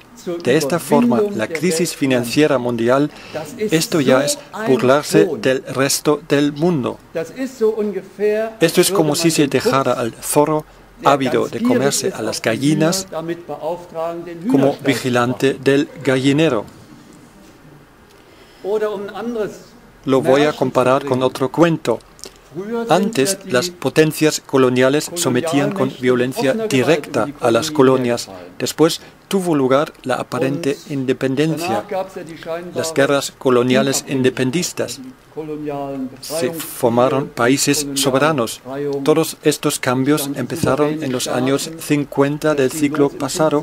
Speaker 1: de esta forma la crisis financiera mundial. Esto ya es burlarse del resto del mundo. Esto es como si se dejara al zorro ávido de comerse a las gallinas como vigilante del gallinero. Lo voy a comparar con otro cuento. Antes, las potencias coloniales sometían con violencia directa a las colonias. Después tuvo lugar la aparente independencia, las guerras coloniales independistas. Se formaron países soberanos. Todos estos cambios empezaron en los años 50 del siglo pasado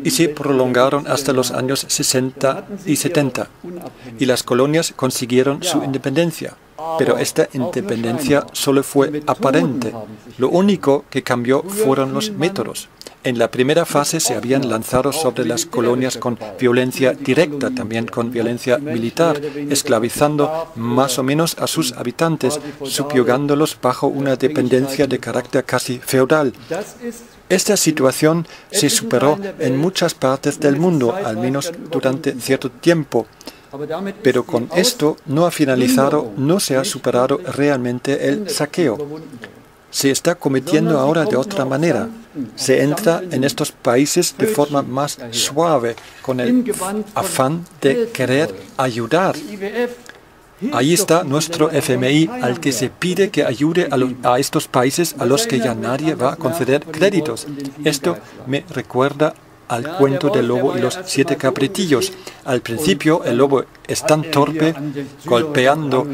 Speaker 1: y se prolongaron hasta los años 60 y 70. Y las colonias consiguieron su independencia. Pero esta independencia solo fue aparente. Lo único que cambió fueron los métodos. En la primera fase se habían lanzado sobre las colonias con violencia directa, también con violencia militar, esclavizando más o menos a sus habitantes, subyugándolos bajo una dependencia de carácter casi feudal. Esta situación se superó en muchas partes del mundo, al menos durante cierto tiempo. Pero con esto no ha finalizado, no se ha superado realmente el saqueo. Se está cometiendo ahora de otra manera. Se entra en estos países de forma más suave, con el afán de querer ayudar. Ahí está nuestro FMI, al que se pide que ayude a estos países a los que ya nadie va a conceder créditos. Esto me recuerda al cuento del lobo y los 7 cabritillos. Al principio el lobo es tan torpe, golpeando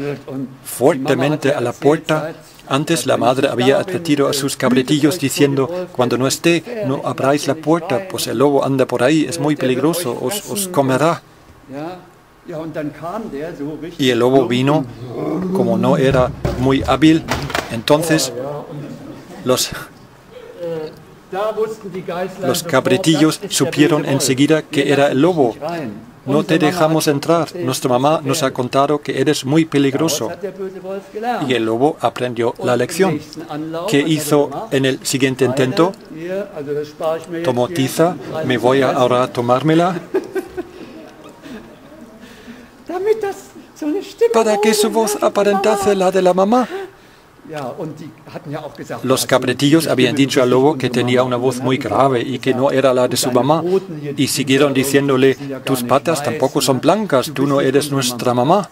Speaker 1: fuertemente a la puerta. Antes la madre había advertido a sus cabritillos diciendo: cuando no esté, no abráis la puerta, pues el lobo anda por ahí, es muy peligroso, os comerá. Y el lobo vino, como no era muy hábil, entonces los cabritillos supieron enseguida que era el lobo. No te dejamos entrar, nuestra mamá nos ha contado que eres muy peligroso. Y el lobo aprendió la lección. ¿Qué hizo en el siguiente intento? Tomó tiza, me voy ahora a tomármela. Para que su voz aparentase la de la mamá. Los cabritillos habían dicho al lobo que tenía una voz muy grave y que no era la de su mamá, y siguieron diciéndole: tus patas tampoco son blancas, tú no eres nuestra mamá.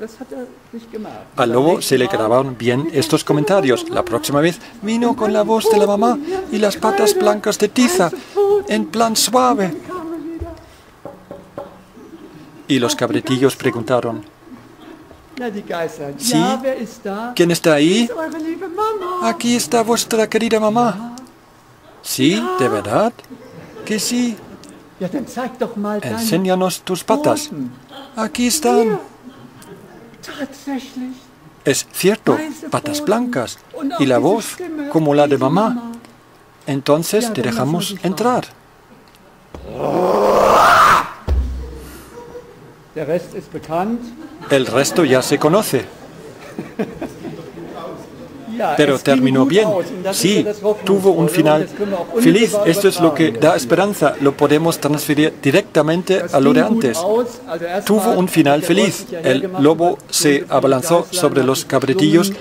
Speaker 1: Al lobo se le grabaron bien estos comentarios. La próxima vez vino con la voz de la mamá y las patas blancas de tiza, en plan suave. Y los cabritillos preguntaron: ¿sí? ¿Quién está ahí? Aquí está vuestra querida mamá. ¿Sí? ¿De verdad? ¿Que sí? Enséñanos tus patas. Aquí están. Es cierto, patas blancas y la voz como la de mamá. Entonces te dejamos entrar. El resto ya se conoce. Pero terminó bien. Sí, tuvo un final feliz. Esto es lo que da esperanza. Lo podemos transferir directamente a lo de antes. Tuvo un final feliz. El lobo se abalanzó sobre los cabritillos,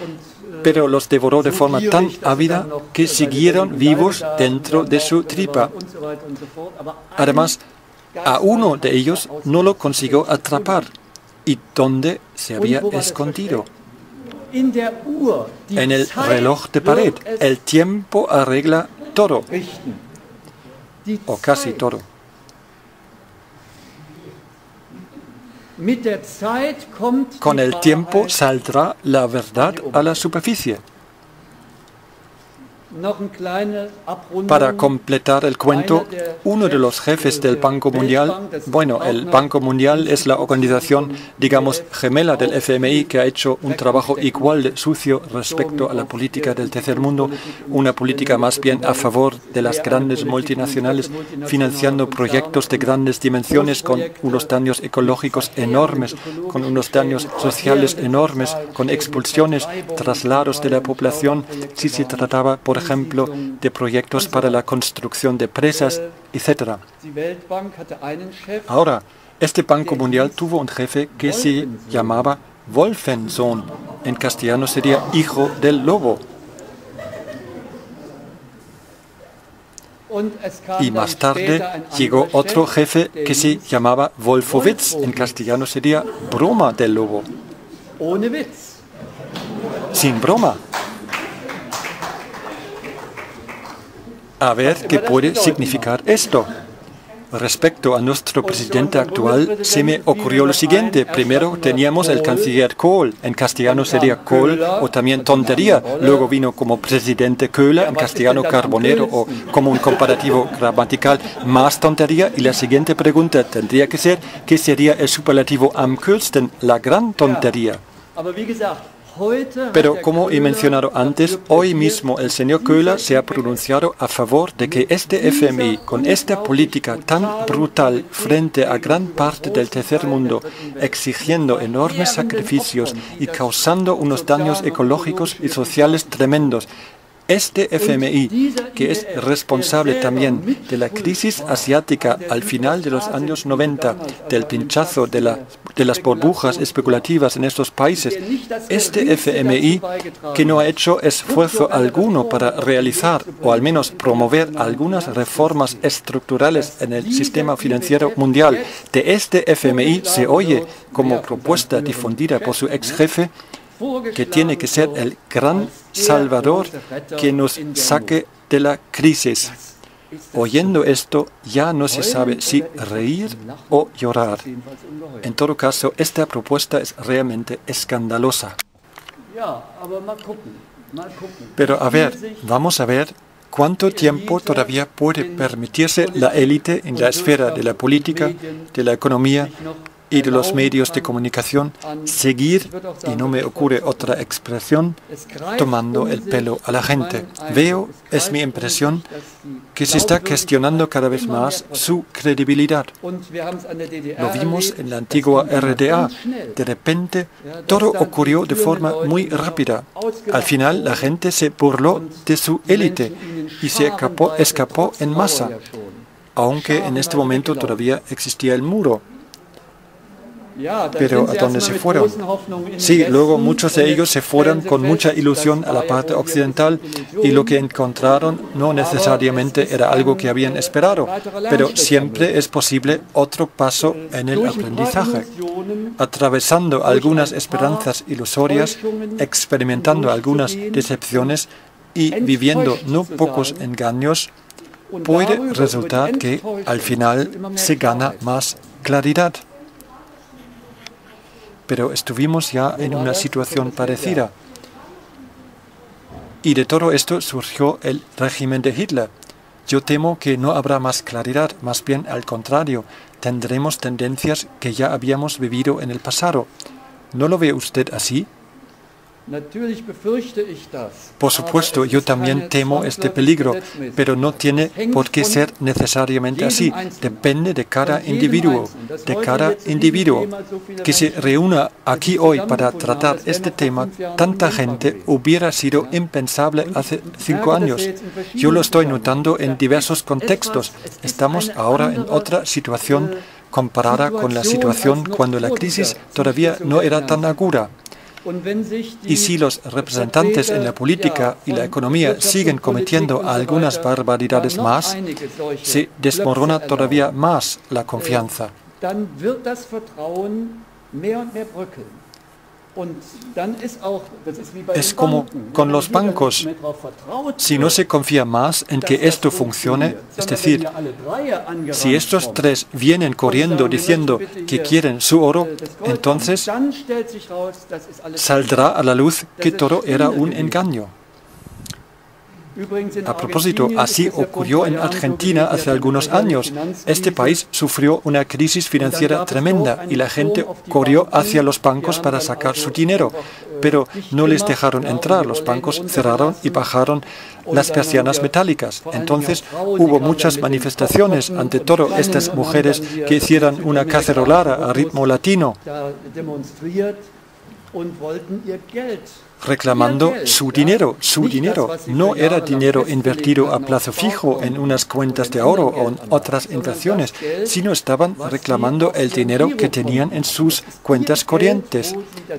Speaker 1: pero los devoró de forma tan ávida que siguieron vivos dentro de su tripa. Además, a uno de ellos no lo consiguió atrapar. ¿Y dónde se había escondido? En el reloj de pared. El tiempo arregla todo. O casi todo. Con el tiempo saldrá la verdad a la superficie. Para completar el cuento, uno de los jefes del Banco Mundial, bueno, el Banco Mundial es la organización, digamos, gemela del FMI, que ha hecho un trabajo igual de sucio respecto a la política del tercer mundo, una política más bien a favor de las grandes multinacionales, financiando proyectos de grandes dimensiones con unos daños ecológicos enormes, con unos daños sociales enormes, con expulsiones, traslados de la población, si se trataba, por ejemplo, de proyectos para la construcción de presas, etc. Ahora, este Banco Mundial tuvo un jefe que se llamaba Wolfensohn. En castellano sería hijo del lobo. Y más tarde llegó otro jefe que se llamaba Wolfowitz. En castellano sería broma del lobo. sin broma. A ver qué puede significar esto. Respecto a nuestro presidente actual, se me ocurrió lo siguiente. Primero teníamos el canciller Kohl, en castellano sería Kohl o también tontería. Luego vino como presidente Köhler, en castellano carbonero o como un comparativo gramatical más tontería. Y la siguiente pregunta tendría que ser, ¿qué sería el superlativo am coolsten, la gran tontería? Pero, como he mencionado antes, hoy mismo el señor Köhler se ha pronunciado a favor de que este FMI, con esta política tan brutal frente a gran parte del tercer mundo, exigiendo enormes sacrificios y causando unos daños ecológicos y sociales tremendos, este FMI, que es responsable también de la crisis asiática al final de los años 90, del pinchazo de las burbujas especulativas en estos países, este FMI, que no ha hecho esfuerzo alguno para realizar o al menos promover algunas reformas estructurales en el sistema financiero mundial, de este FMI se oye como propuesta difundida por su ex jefe que tiene que ser el gran salvador que nos saque de la crisis. Oyendo esto, ya no se sabe si reír o llorar. En todo caso, esta propuesta es realmente escandalosa. Pero a ver, vamos a ver cuánto tiempo todavía puede permitirse la élite en la esfera de la política, de la economía y de los medios de comunicación seguir, y no me ocurre otra expresión, tomando el pelo a la gente. Veo, es mi impresión, que se está cuestionando cada vez más su credibilidad. Lo vimos en la antigua RDA. De repente, todo ocurrió de forma muy rápida. Al final, la gente se burló de su élite y se escapó en masa, aunque en este momento todavía existía el muro. Pero ¿a dónde se fueron? Sí, luego muchos de ellos se fueron con mucha ilusión a la parte occidental y lo que encontraron no necesariamente era algo que habían esperado, pero siempre es posible otro paso en el aprendizaje. Atravesando algunas esperanzas ilusorias, experimentando algunas decepciones y viviendo no pocos engaños, puede resultar que al final se gana más claridad. Pero estuvimos ya en una situación parecida. Y de todo esto surgió el régimen de Hitler. Yo temo que no habrá más claridad, más bien al contrario, tendremos tendencias que ya habíamos vivido en el pasado. ¿No lo ve usted así? Por supuesto, yo también temo este peligro, pero no tiene por qué ser necesariamente así. Depende de cada individuo, Que se reúna aquí hoy para tratar este tema, tanta gente hubiera sido impensable hace 5 años. Yo lo estoy notando en diversos contextos. Estamos ahora en otra situación comparada con la situación cuando la crisis todavía no era tan aguda. Y si los representantes en la política y la economía siguen cometiendo algunas barbaridades más, se desmorona todavía más la confianza. Es como con los bancos. Si no se confía más en que esto funcione, es decir, si estos 3 vienen corriendo diciendo que quieren su oro, entonces saldrá a la luz que todo era un engaño. A propósito, así ocurrió en Argentina hace algunos años. Este país sufrió una crisis financiera tremenda y la gente corrió hacia los bancos para sacar su dinero, pero no les dejaron entrar. Los bancos cerraron y bajaron las persianas metálicas. Entonces hubo muchas manifestaciones, ante todo estas mujeres que hicieran una cacerolada a ritmo latino, reclamando su dinero. No era dinero invertido a plazo fijo en unas cuentas de ahorro o en otras inversiones, sino estaban reclamando el dinero que tenían en sus cuentas corrientes.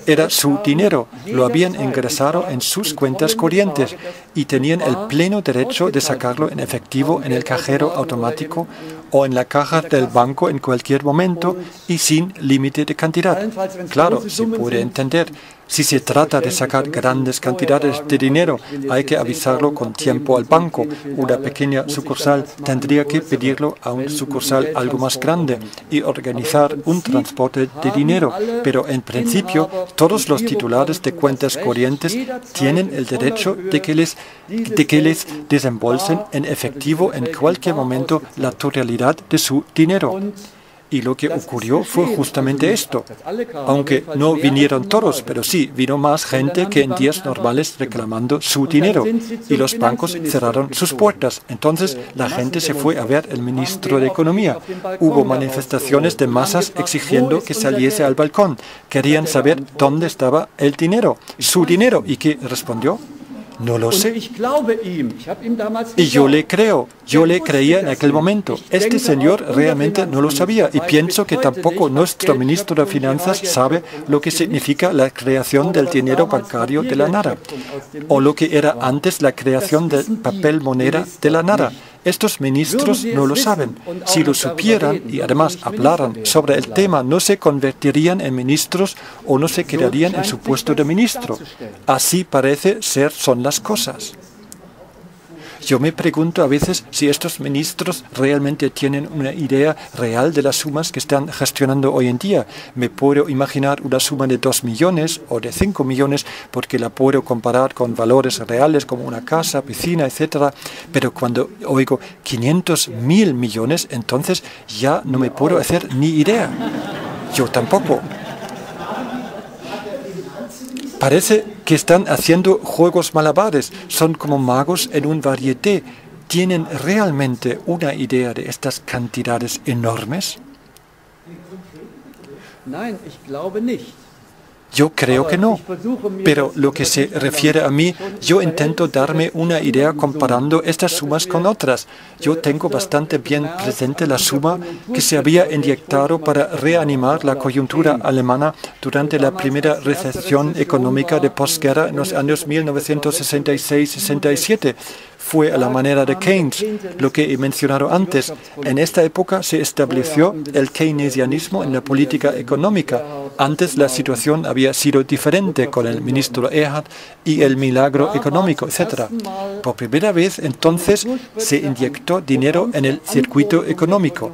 Speaker 1: Era su dinero, lo habían ingresado en sus cuentas corrientes y tenían el pleno derecho de sacarlo en efectivo en el cajero automático o en la caja del banco en cualquier momento y sin límite de cantidad. Claro, se puede entender. Si se trata de sacar grandes cantidades de dinero, hay que avisarlo con tiempo al banco. Una pequeña sucursal tendría que pedirlo a un sucursal algo más grande y organizar un transporte de dinero. Pero en principio, todos los titulares de cuentas corrientes tienen el derecho de que les desembolsen en efectivo en cualquier momento la totalidad de su dinero. Y lo que ocurrió fue justamente esto. Aunque no vinieron todos, pero sí, vino más gente que en días normales reclamando su dinero. Y los bancos cerraron sus puertas. Entonces la gente se fue a ver al ministro de Economía. Hubo manifestaciones de masas exigiendo que saliese al balcón. Querían saber dónde estaba el dinero, su dinero. ¿Y qué respondió? No lo sé. Y yo le creo, yo le creía en aquel momento. Este señor realmente no lo sabía y pienso que tampoco nuestro ministro de Finanzas sabe lo que significa la creación del dinero bancario de la nada o lo que era antes la creación del papel moneda de la nada. Estos ministros no lo saben. Si lo supieran y además hablaran sobre el tema, no se convertirían en ministros o no se quedarían en su puesto de ministro. Así parece ser son las cosas. Yo me pregunto a veces si estos ministros realmente tienen una idea real de las sumas que están gestionando hoy en día. Me puedo imaginar una suma de 2 millones o de 5 millones porque la puedo comparar con valores reales como una casa, piscina, etc. Pero cuando oigo 500.000 millones, entonces ya no me puedo hacer ni idea. Yo tampoco. Parece que están haciendo juegos malabares, son como magos en un varieté. ¿Tienen realmente una idea de estas cantidades enormes? Yo creo que no, pero lo que se refiere a mí, yo intento darme una idea comparando estas sumas con otras. Yo tengo bastante bien presente la suma que se había inyectado para reanimar la coyuntura alemana durante la primera recesión económica de posguerra en los años 1966-67. Fue a la manera de Keynes, lo que he mencionado antes. En esta época se estableció el keynesianismo en la política económica. Antes la situación había sido diferente con el ministro Erhard y el milagro económico, etc. Por primera vez entonces se inyectó dinero en el circuito económico.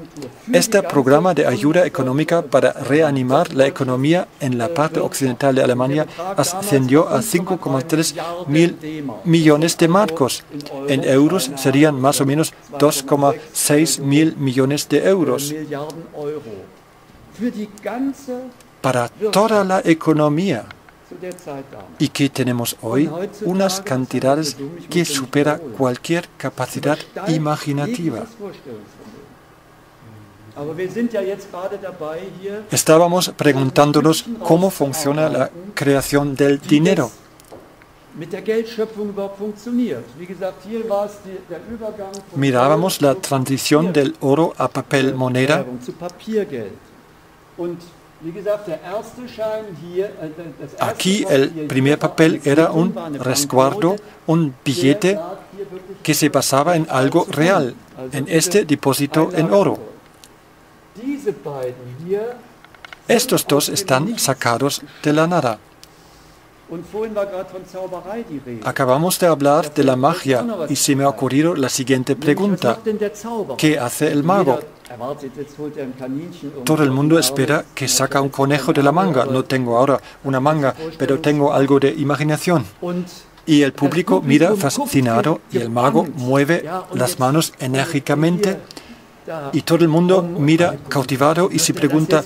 Speaker 1: Este programa de ayuda económica para reanimar la economía en la parte occidental de Alemania ascendió a 5,3 mil millones de marcos. En euros serían más o menos 2,6 mil millones de euros. Para toda la economía. ¿Y qué tenemos hoy? Unas cantidades que superan cualquier capacidad imaginativa. Estábamos preguntándonos cómo funciona la creación del dinero. Mirábamos la transición del oro a papel moneda. Aquí el primer papel era un resguardo, un billete que se basaba en algo real, en este depósito en oro. Estos dos están sacados de la nada. Acabamos de hablar de la magia y se me ha ocurrido la siguiente pregunta. ¿Qué hace el mago? Todo el mundo espera que saca un conejo de la manga. No tengo ahora una manga, pero tengo algo de imaginación. Y el público mira fascinado y el mago mueve las manos enérgicamente. Y todo el mundo mira cautivado y se pregunta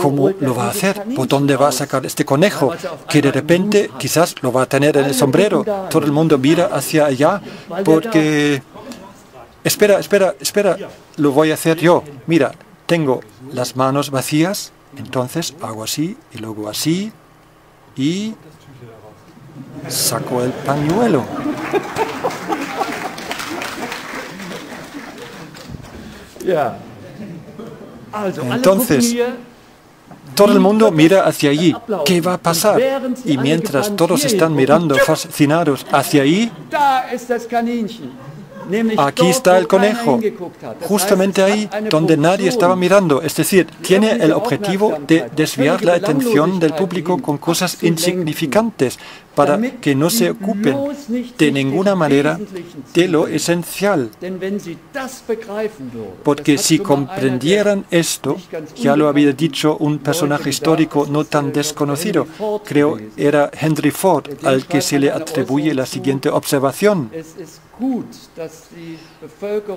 Speaker 1: cómo lo va a hacer, por dónde va a sacar este conejo, que de repente quizás lo va a tener en el sombrero. Todo el mundo mira hacia allá porque... Espera, lo voy a hacer yo. Mira, tengo las manos vacías, entonces hago así y luego así y saco el pañuelo. Entonces, todo el mundo mira hacia allí. ¿Qué va a pasar? Y mientras todos están mirando fascinados hacia allí, Aquí está el conejo, justamente ahí donde nadie estaba mirando. Es decir, tiene el objetivo de desviar la atención del público con cosas insignificantes para que no se ocupen de ninguna manera de lo esencial. Porque si comprendieran esto, ya lo había dicho un personaje histórico no tan desconocido, creo era Henry Ford, al que se le atribuye la siguiente observación: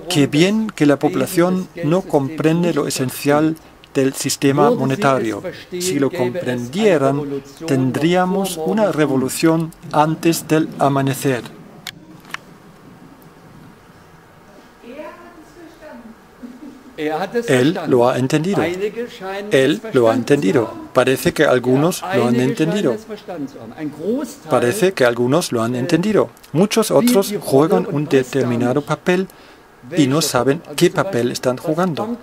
Speaker 1: qué bien que la población no comprende lo esencial del sistema monetario. Si lo comprendieran, tendríamos una revolución antes del amanecer. Él lo ha entendido. Él lo ha entendido. Parece que algunos lo han entendido. Parece que algunos lo han entendido. Muchos otros juegan un determinado papel y no saben qué papel están jugando.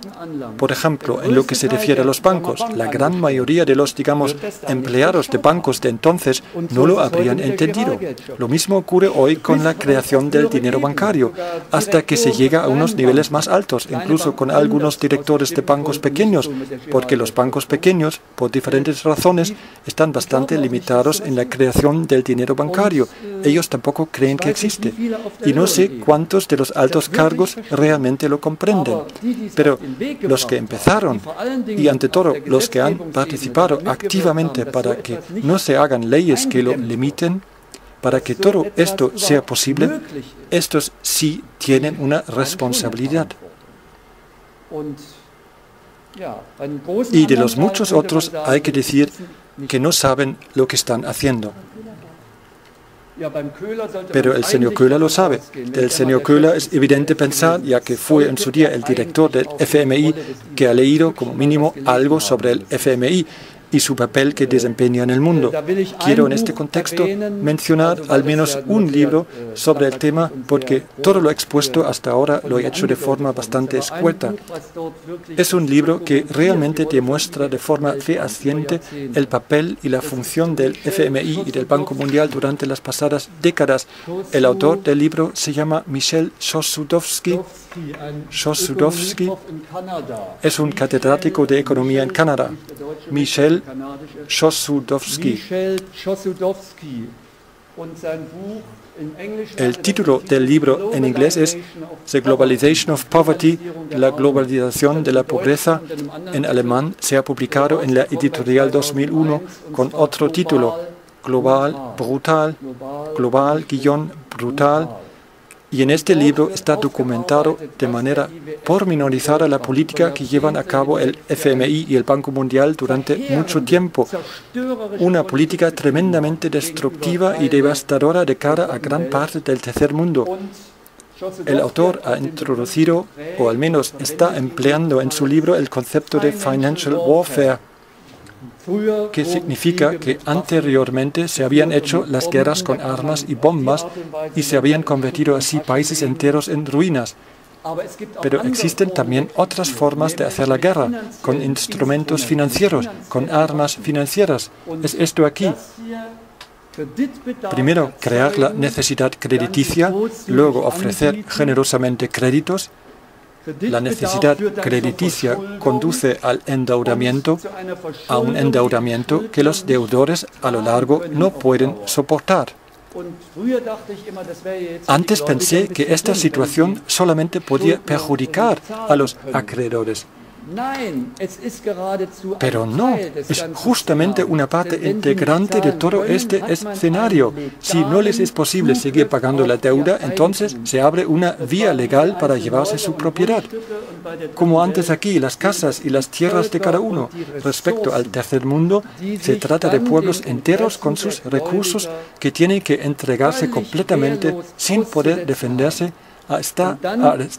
Speaker 1: Por ejemplo, en lo que se refiere a los bancos, la gran mayoría de los, digamos, empleados de bancos de entonces no lo habrían entendido. Lo mismo ocurre hoy con la creación del dinero bancario, hasta que se llega a unos niveles más altos, incluso con algunos directores de bancos pequeños, porque los bancos pequeños, por diferentes razones, están bastante limitados en la creación del dinero bancario. Ellos tampoco creen que existe. Y no sé cuántos de los altos cargos realmente lo comprenden. Pero los que empezaron, y ante todo los que han participado activamente para que no se hagan leyes que lo limiten, para que todo esto sea posible, estos sí tienen una responsabilidad. Y de los muchos otros hay que decir que no saben lo que están haciendo. Pero el señor Köhler lo sabe. Del señor Köhler es evidente pensar, ya que fue en su día el director del FMI, que ha leído como mínimo algo sobre el FMI y su papel que desempeña en el mundo. Quiero en este contexto mencionar al menos un libro sobre el tema, porque todo lo expuesto hasta ahora lo he hecho de forma bastante escueta. Es un libro que realmente demuestra de forma fehaciente el papel y la función del FMI y del Banco Mundial durante las pasadas décadas. El autor del libro se llama Michel Chossudovsky. Chossudovsky es un catedrático de economía en Canadá. Michel Chossudovsky. El título del libro en inglés es The Globalization of Poverty, la globalización de la pobreza. En alemán se ha publicado en la editorial 2001 con otro título, Global, Brutal, Global-Brutal. Y en este libro está documentado de manera pormenorizada la política que llevan a cabo el FMI y el Banco Mundial durante mucho tiempo. Una política tremendamente destructiva y devastadora de cara a gran parte del tercer mundo. El autor ha introducido, o al menos está empleando en su libro, el concepto de financial warfare, que significa que anteriormente se habían hecho las guerras con armas y bombas y se habían convertido así países enteros en ruinas. Pero existen también otras formas de hacer la guerra, con instrumentos financieros, con armas financieras. Es esto aquí. Primero, crear la necesidad crediticia, luego ofrecer generosamente créditos. La necesidad crediticia conduce al endeudamiento, a un endeudamiento que los deudores a lo largo no pueden soportar. Antes pensé que esta situación solamente podía perjudicar a los acreedores. Pero no, es justamente una parte integrante de todo este escenario. Si no les es posible seguir pagando la deuda, entonces se abre una vía legal para llevarse su propiedad. Como antes aquí, las casas y las tierras de cada uno. Respecto al tercer mundo, se trata de pueblos enteros con sus recursos que tienen que entregarse completamente sin poder defenderse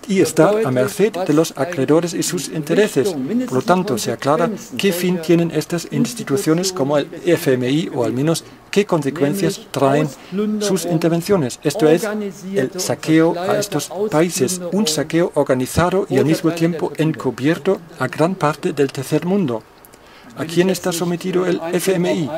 Speaker 1: y estar a merced de los acreedores y sus intereses. Por lo tanto, se aclara qué fin tienen estas instituciones como el FMI, o al menos qué consecuencias traen sus intervenciones. Esto es el saqueo a estos países, un saqueo organizado y al mismo tiempo encubierto a gran parte del tercer mundo. ¿A quién está sometido el FMI?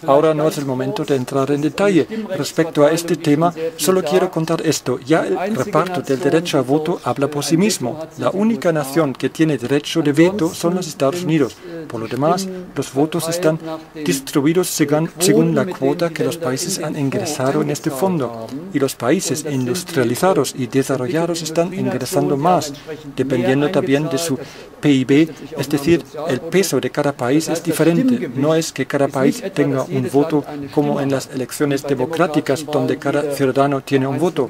Speaker 1: Ahora no es el momento de entrar en detalle. Respecto a este tema, solo quiero contar esto. Ya el reparto del derecho a voto habla por sí mismo. La única nación que tiene derecho de veto son los Estados Unidos. Por lo demás, los votos están distribuidos según la cuota que los países han ingresado en este fondo. Y los países industrializados y desarrollados están ingresando más, dependiendo también de su PIB, es decir, el peso de cada país es diferente. No es que cada país tenga un voto como en las elecciones democráticas, donde cada ciudadano tiene un voto,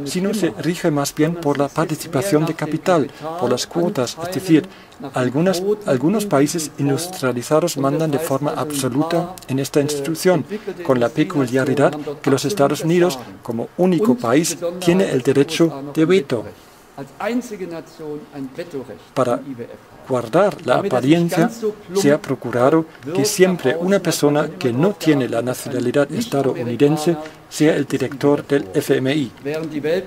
Speaker 1: sino se rige más bien por la participación de capital, por las cuotas, es decir, algunos países industrializados mandan de forma absoluta en esta institución, con la peculiaridad que los Estados Unidos, como único país, tiene el derecho de veto. Para guardar la apariencia, se ha procurado que siempre una persona que no tiene la nacionalidad estadounidense sea el director del FMI.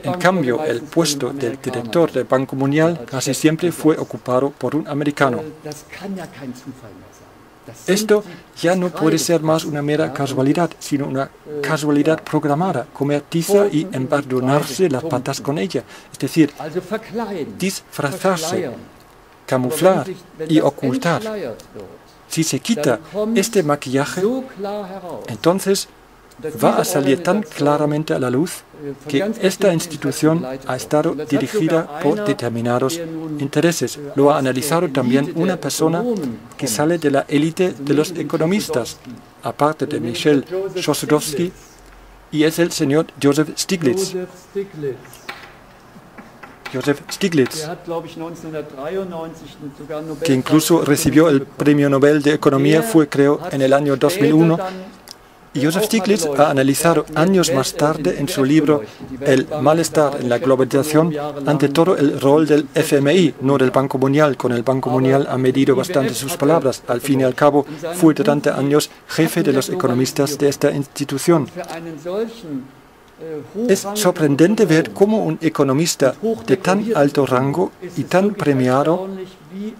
Speaker 1: En cambio, el puesto del director del Banco Mundial casi siempre fue ocupado por un americano. Esto ya no puede ser más una mera casualidad, sino una casualidad programada, comer tiza y embadurnarse las patas con ella, es decir, disfrazarse, camuflar y ocultar. Si se quita este maquillaje, entonces va a salir tan claramente a la luz que esta institución ha estado dirigida por determinados intereses. Lo ha analizado también una persona que sale de la élite de los economistas, aparte de Michel Chossudovsky, y es el señor Joseph Stiglitz. Joseph Stiglitz, que incluso recibió el Premio Nobel de Economía, fue creo en el año 2001. Y Joseph Stiglitz ha analizado años más tarde en su libro El malestar en la globalización, ante todo el rol del FMI, no del Banco Mundial. Con el Banco Mundial ha medido bastante sus palabras. Al fin y al cabo, fue durante años jefe de los economistas de esta institución. Es sorprendente ver cómo un economista de tan alto rango y tan premiado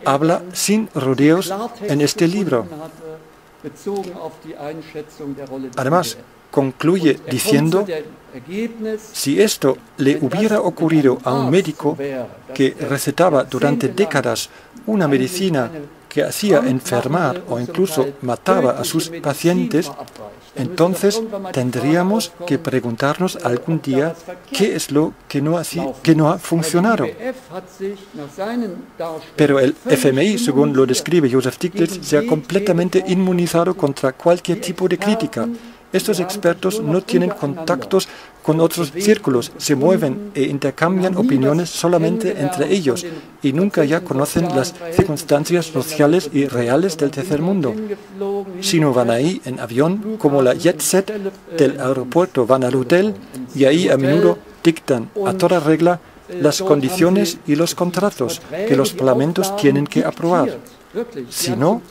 Speaker 1: habla sin rodeos en este libro. Además, concluye diciendo, si esto le hubiera ocurrido a un médico que recetaba durante décadas una medicina que hacía enfermar o incluso mataba a sus pacientes, entonces tendríamos que preguntarnos algún día qué es lo que no ha funcionado. Pero el FMI, según lo describe Joseph Stiglitz, se ha completamente inmunizado contra cualquier tipo de crítica. Estos expertos no tienen contactos con otros círculos, se mueven e intercambian opiniones solamente entre ellos y nunca ya conocen las circunstancias sociales y reales del tercer mundo, sino van ahí en avión como la jet set del aeropuerto, van al hotel y ahí a menudo dictan a toda regla las condiciones y los contratos que los parlamentos tienen que aprobar. Si no,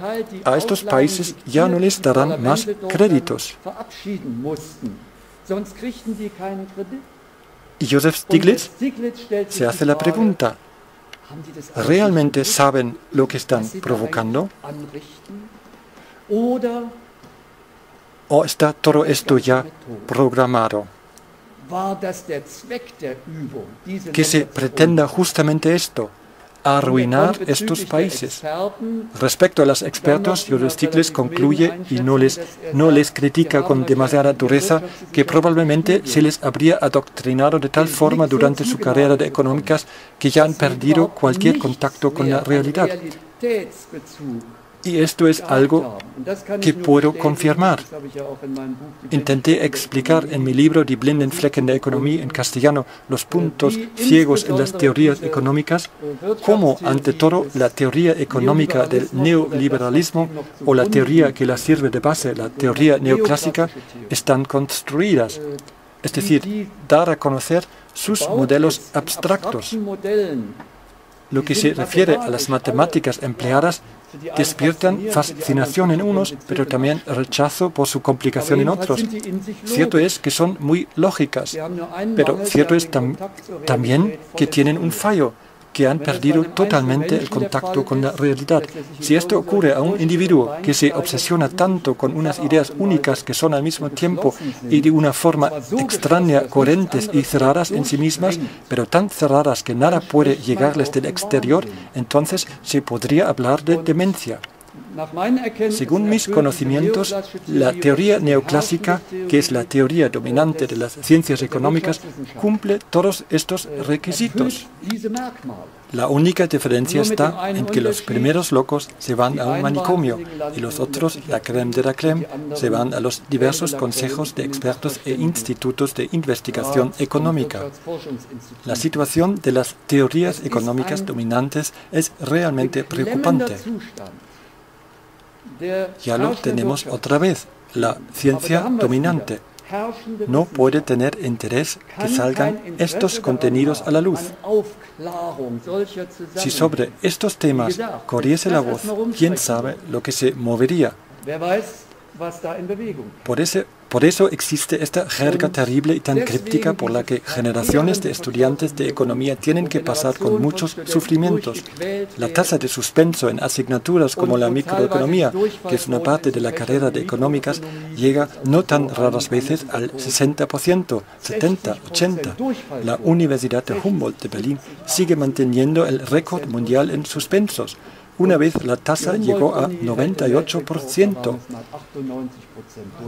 Speaker 1: a estos países ya no les darán más créditos. Y Joseph Stiglitz se hace la pregunta, ¿realmente saben lo que están provocando? ¿O está todo esto ya programado? Que se pretenda justamente esto, arruinar estos países. Respecto a los expertos, Joseph Stiglitz concluye y no les critica con demasiada dureza que probablemente se les habría adoctrinado de tal forma durante su carrera de económicas que ya han perdido cualquier contacto con la realidad. Y esto es algo que puedo confirmar. Intenté explicar en mi libro Die blinden Flecken der Economie en castellano los puntos ciegos en las teorías económicas, cómo ante todo la teoría económica del neoliberalismo o la teoría que la sirve de base, la teoría neoclásica, están construidas. Es decir, dar a conocer sus modelos abstractos. Lo que se refiere a las matemáticas empleadas despiertan fascinación en unos, pero también rechazo por su complicación en otros. Cierto es que son muy lógicas, pero cierto es también que tienen un fallo. que han perdido totalmente el contacto con la realidad. Si esto ocurre a un individuo que se obsesiona tanto con unas ideas únicas que son al mismo tiempo y de una forma extraña, coherentes y cerradas en sí mismas, pero tan cerradas que nada puede llegarles del exterior, entonces se podría hablar de demencia. Según mis conocimientos, la teoría neoclásica, que es la teoría dominante de las ciencias económicas, cumple todos estos requisitos. La única diferencia está en que los primeros locos se van a un manicomio y los otros, la crème de la crème, se van a los diversos consejos de expertos e institutos de investigación económica. La situación de las teorías económicas dominantes es realmente preocupante. Ya lo tenemos otra vez, la ciencia dominante. No puede tener interés que salgan estos contenidos a la luz. Si sobre estos temas corriese la voz, quién sabe lo que se movería. Por eso existe esta jerga terrible y tan críptica por la que generaciones de estudiantes de economía tienen que pasar con muchos sufrimientos. La tasa de suspenso en asignaturas como la microeconomía, que es una parte de la carrera de económicas, llega no tan raras veces al 60%, 70, 80. La Universidad de Humboldt de Berlín sigue manteniendo el récord mundial en suspensos. Una vez la tasa llegó a 98%.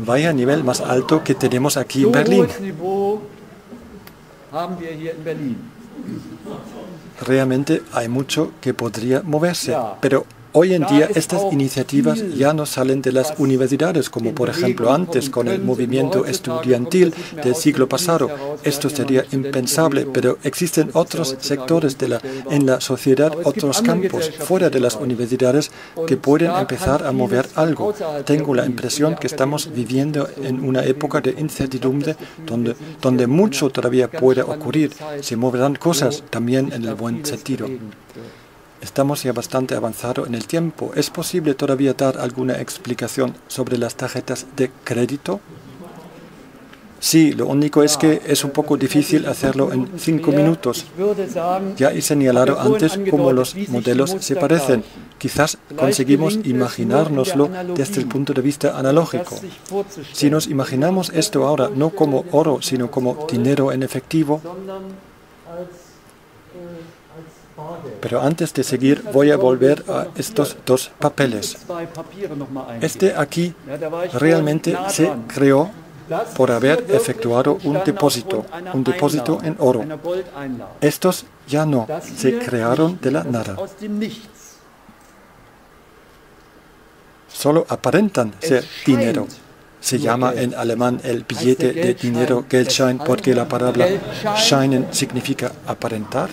Speaker 1: Vaya nivel más alto que tenemos aquí en Berlín. Realmente hay mucho que podría moverse, pero hoy en día estas iniciativas ya no salen de las universidades, como por ejemplo antes con el movimiento estudiantil del siglo pasado. Esto sería impensable, pero existen otros sectores en la sociedad, otros campos fuera de las universidades que pueden empezar a mover algo. Tengo la impresión que estamos viviendo en una época de incertidumbre donde mucho todavía puede ocurrir. Se moverán cosas también en el buen sentido. Estamos ya bastante avanzados en el tiempo. ¿Es posible todavía dar alguna explicación sobre las tarjetas de crédito? Sí, lo único es que es un poco difícil hacerlo en 5 minutos. Ya he señalado antes cómo los modelos se parecen. Quizás conseguimos imaginárnoslo desde el punto de vista analógico. Si nos imaginamos esto ahora no como oro, sino como dinero en efectivo. Pero antes de seguir voy a volver a estos dos papeles. Este aquí realmente se creó por haber efectuado un depósito en oro. Estos ya no, se crearon de la nada. Solo aparentan ser dinero. Se llama en alemán el billete de dinero Geldschein porque la palabra scheinen significa aparentar.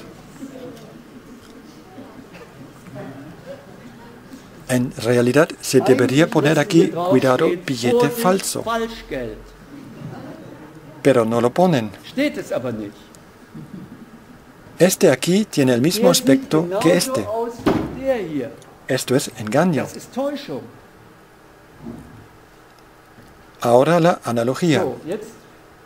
Speaker 1: En realidad se debería poner aquí, cuidado, billete falso. Pero no lo ponen. Este aquí tiene el mismo aspecto que este. Esto es engaño. Ahora la analogía.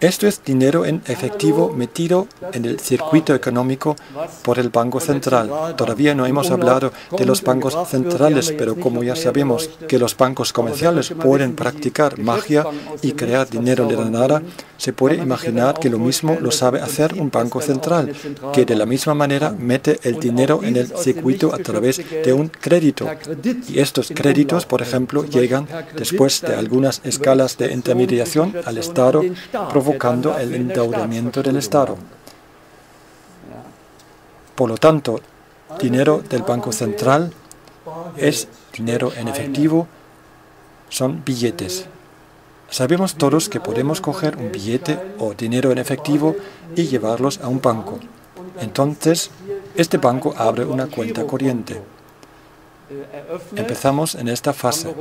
Speaker 1: Esto es dinero en efectivo metido en el circuito económico por el Banco Central. Todavía no hemos hablado de los bancos centrales, pero como ya sabemos que los bancos comerciales pueden practicar magia y crear dinero de la nada, se puede imaginar que lo mismo lo sabe hacer un banco central, que de la misma manera mete el dinero en el circuito a través de un crédito. Y estos créditos, por ejemplo, llegan después de algunas escalas de intermediación al Estado, provocando el endeudamiento del Estado. Por lo tanto, dinero del Banco Central es dinero en efectivo, son billetes. Sabemos todos que podemos coger un billete o dinero en efectivo y llevarlos a un banco. Entonces, este banco abre una cuenta corriente. Empezamos en esta fase.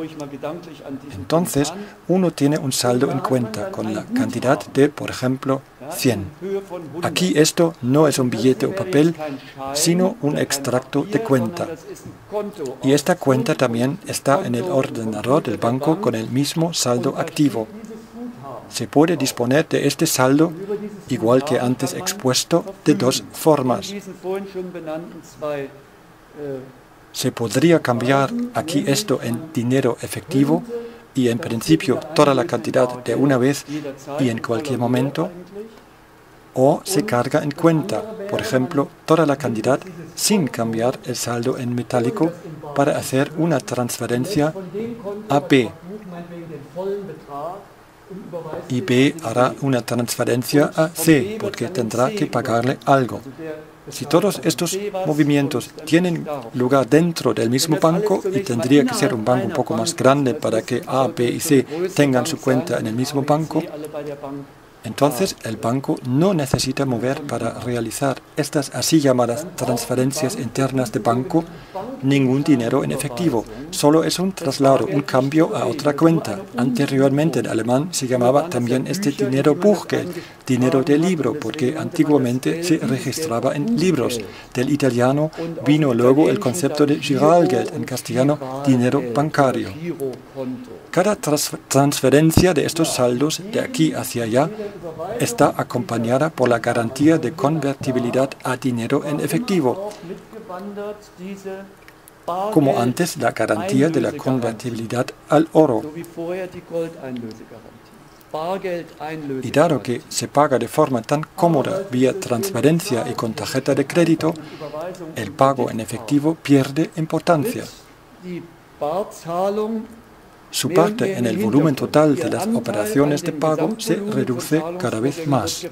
Speaker 1: Entonces, uno tiene un saldo en cuenta con la cantidad de, por ejemplo, 100. Aquí esto no es un billete o papel, sino un extracto de cuenta. Y esta cuenta también está en el ordenador del banco con el mismo saldo activo. Se puede disponer de este saldo, igual que antes expuesto, de dos formas. Se podría cambiar aquí esto en dinero efectivo y en principio toda la cantidad de una vez y en cualquier momento, o se carga en cuenta, por ejemplo, toda la cantidad sin cambiar el saldo en metálico para hacer una transferencia a B. Y B hará una transferencia a C, porque tendrá que pagarle algo. Si todos estos movimientos tienen lugar dentro del mismo banco, y tendría que ser un banco un poco más grande para que A, B y C tengan su cuenta en el mismo banco, entonces el banco no necesita mover para realizar estas así llamadas transferencias internas de banco ningún dinero en efectivo. Solo es un traslado, un cambio a otra cuenta. Anteriormente en alemán se llamaba también este dinero Buchgeld, dinero de libro, porque antiguamente se registraba en libros. Del italiano vino luego el concepto de Giralgeld, en castellano dinero bancario. Cada transferencia de estos saldos de aquí hacia allá está acompañada por la garantía de convertibilidad a dinero en efectivo, como antes la garantía de la convertibilidad al oro. Y dado que se paga de forma tan cómoda vía transferencia y con tarjeta de crédito, el pago en efectivo pierde importancia. Su parte en el volumen total de las operaciones de pago se reduce cada vez más.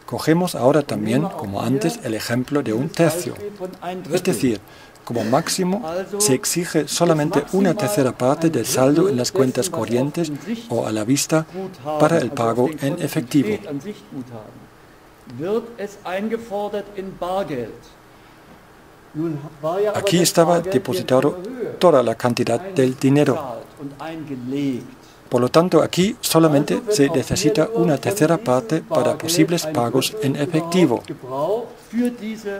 Speaker 1: Cogemos ahora también, como antes, el ejemplo de un tercio. Es decir, como máximo se exige solamente una tercera parte del saldo en las cuentas corrientes o a la vista para el pago en efectivo. Aquí estaba depositado toda la cantidad del dinero. Por lo tanto, aquí solamente se necesita una tercera parte para posibles pagos en efectivo.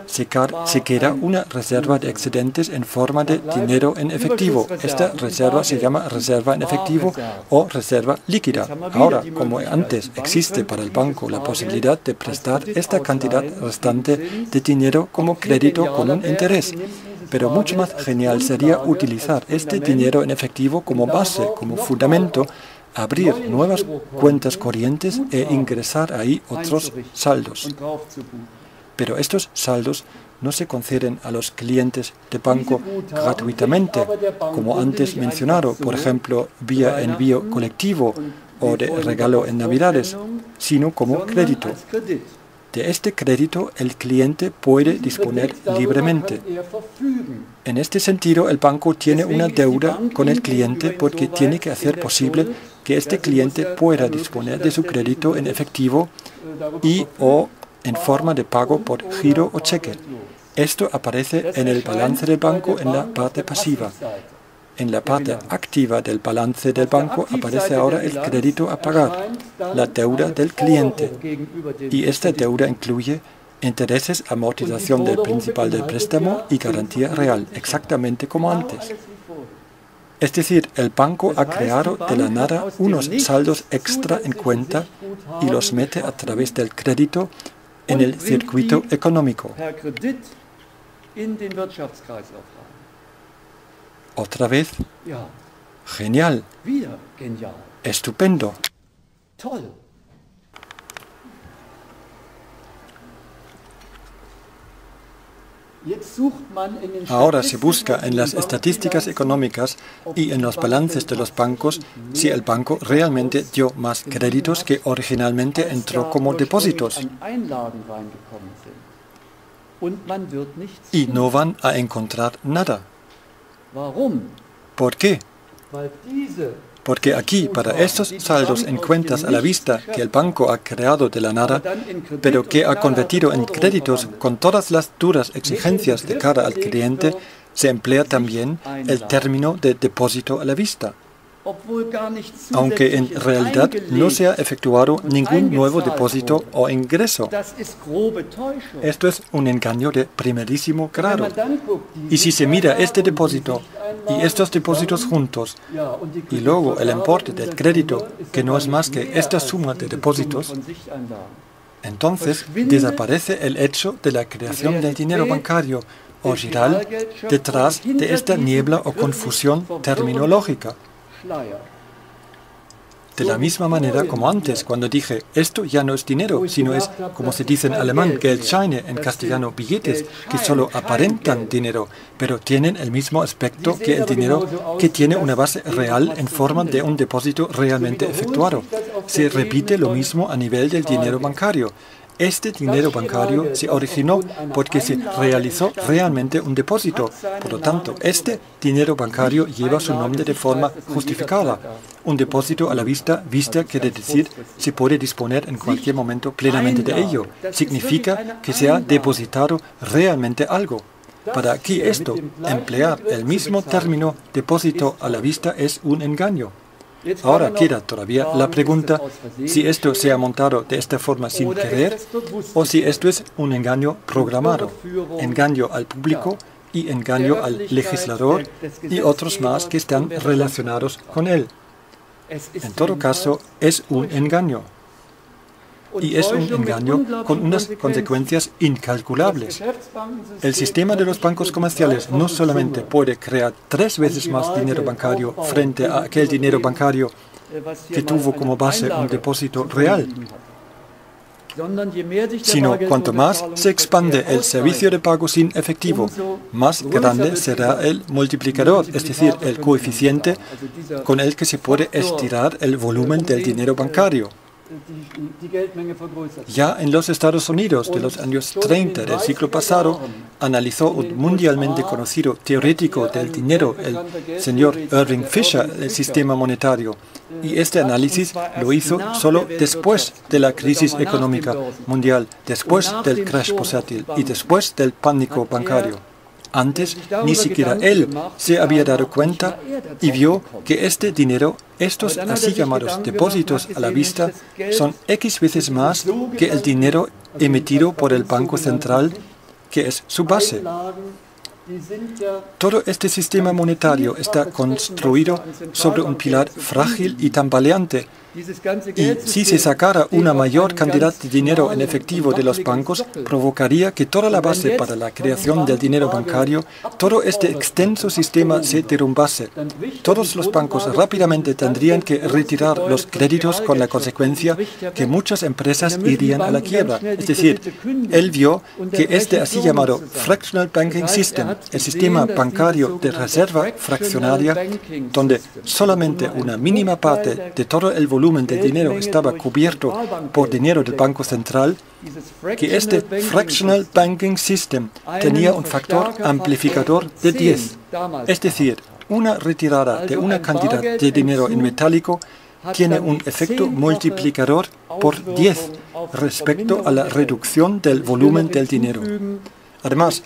Speaker 1: Se queda una reserva de excedentes en forma de dinero en efectivo. Esta reserva se llama reserva en efectivo o reserva líquida. Ahora, como antes existe para el banco la posibilidad de prestar esta cantidad restante de dinero como crédito con un interés. Pero mucho más genial sería utilizar este dinero en efectivo como base, como fundamento, abrir nuevas cuentas corrientes e ingresar ahí otros saldos. Pero estos saldos no se conceden a los clientes de banco gratuitamente, como antes mencionado, por ejemplo, vía envío colectivo o de regalo en Navidades, sino como crédito. De este crédito el cliente puede disponer libremente. En este sentido, el banco tiene una deuda con el cliente porque tiene que hacer posible que este cliente pueda disponer de su crédito en efectivo y o en forma de pago por giro o cheque. Esto aparece en el balance del banco en la parte pasiva. En la parte activa del balance del banco aparece ahora el crédito a pagar, la deuda del cliente. Y esta deuda incluye intereses, amortización del principal del préstamo y garantía real, exactamente como antes. Es decir, el banco ha creado de la nada unos saldos extra en cuenta y los mete a través del crédito en el circuito económico. ¿Otra vez? Genial. Estupendo. Ahora se busca en las estadísticas económicas y en los balances de los bancos si el banco realmente dio más créditos que originalmente entró como depósitos. Y no van a encontrar nada. ¿Por qué? Porque aquí, para estos saldos en cuentas a la vista que el banco ha creado de la nada, pero que ha convertido en créditos con todas las duras exigencias de cara al cliente, se emplea también el término de depósito a la vista, aunque en realidad no se ha efectuado ningún nuevo depósito o ingreso. Esto es un engaño de primerísimo grado. Y si se mira este depósito y estos depósitos juntos, y luego el importe del crédito, que no es más que esta suma de depósitos, entonces desaparece el hecho de la creación del dinero bancario o giral detrás de esta niebla o confusión terminológica. De la misma manera como antes, cuando dije, esto ya no es dinero, sino es, como se dice en alemán, Geldscheine, en castellano, billetes, que solo aparentan dinero, pero tienen el mismo aspecto que el dinero, que tiene una base real en forma de un depósito realmente efectuado. Se repite lo mismo a nivel del dinero bancario. Este dinero bancario se originó porque se realizó realmente un depósito. Por lo tanto, este dinero bancario lleva su nombre de forma justificada. Un depósito a la vista quiere decir se puede disponer en cualquier momento plenamente de ello. Significa que se ha depositado realmente algo. Para aquí esto, emplear el mismo término depósito a la vista es un engaño. Ahora queda todavía la pregunta si esto se ha montado de esta forma sin querer o si esto es un engaño programado, engaño al público y engaño al legislador y otros más que están relacionados con él. En todo caso, es un engaño. Y es un engaño con unas consecuencias incalculables. El sistema de los bancos comerciales no solamente puede crear 3 veces más dinero bancario frente a aquel dinero bancario que tuvo como base un depósito real, sino cuanto más se expande el servicio de pago sin efectivo, más grande será el multiplicador, es decir, el coeficiente con el que se puede estirar el volumen del dinero bancario. Ya en los Estados Unidos de los años 30 del siglo pasado, analizó un mundialmente conocido teórico del dinero, el señor Irving Fisher, el sistema monetario. Y este análisis lo hizo solo después de la crisis económica mundial, después del crash bursátil y después del pánico bancario. Antes, ni siquiera él se había dado cuenta y vio que este dinero, estos así llamados depósitos a la vista, son X veces más que el dinero emitido por el Banco Central, que es su base. Todo este sistema monetario está construido sobre un pilar frágil y tambaleante. Y si se sacara una mayor cantidad de dinero en efectivo de los bancos, provocaría que toda la base para la creación del dinero bancario, todo este extenso sistema se derrumbase. Todos los bancos rápidamente tendrían que retirar los créditos con la consecuencia que muchas empresas irían a la quiebra. Es decir, él vio que este así llamado Fractional Banking System, el sistema bancario de reserva fraccionaria, donde solamente una mínima parte de todo el volumen del dinero estaba cubierto por dinero del Banco Central, que este Fractional Banking System tenía un factor amplificador de 10. Es decir, una retirada de una cantidad de dinero en metálico tiene un efecto multiplicador por 10 respecto a la reducción del volumen del dinero. Además,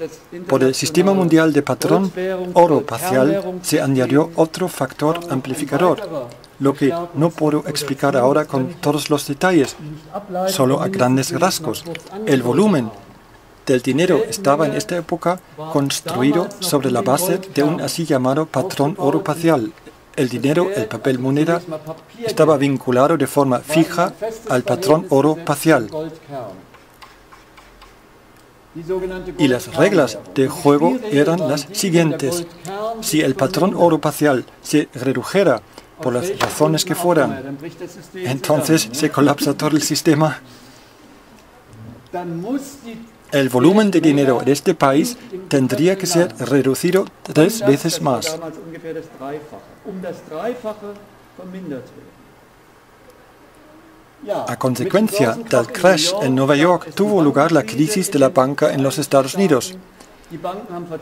Speaker 1: por el sistema mundial de patrón oro parcial se añadió otro factor amplificador, lo que no puedo explicar ahora con todos los detalles, solo a grandes rasgos. El volumen del dinero estaba en esta época construido sobre la base de un así llamado patrón oro parcial. El dinero, el papel moneda, estaba vinculado de forma fija al patrón oro parcial. Y las reglas de juego eran las siguientes. Si el patrón oro parcial se redujera por las razones que fueran, entonces se colapsa todo el sistema. El volumen de dinero de este país tendría que ser reducido 3 veces más. A consecuencia del crash en Nueva York tuvo lugar la crisis de la banca en los Estados Unidos.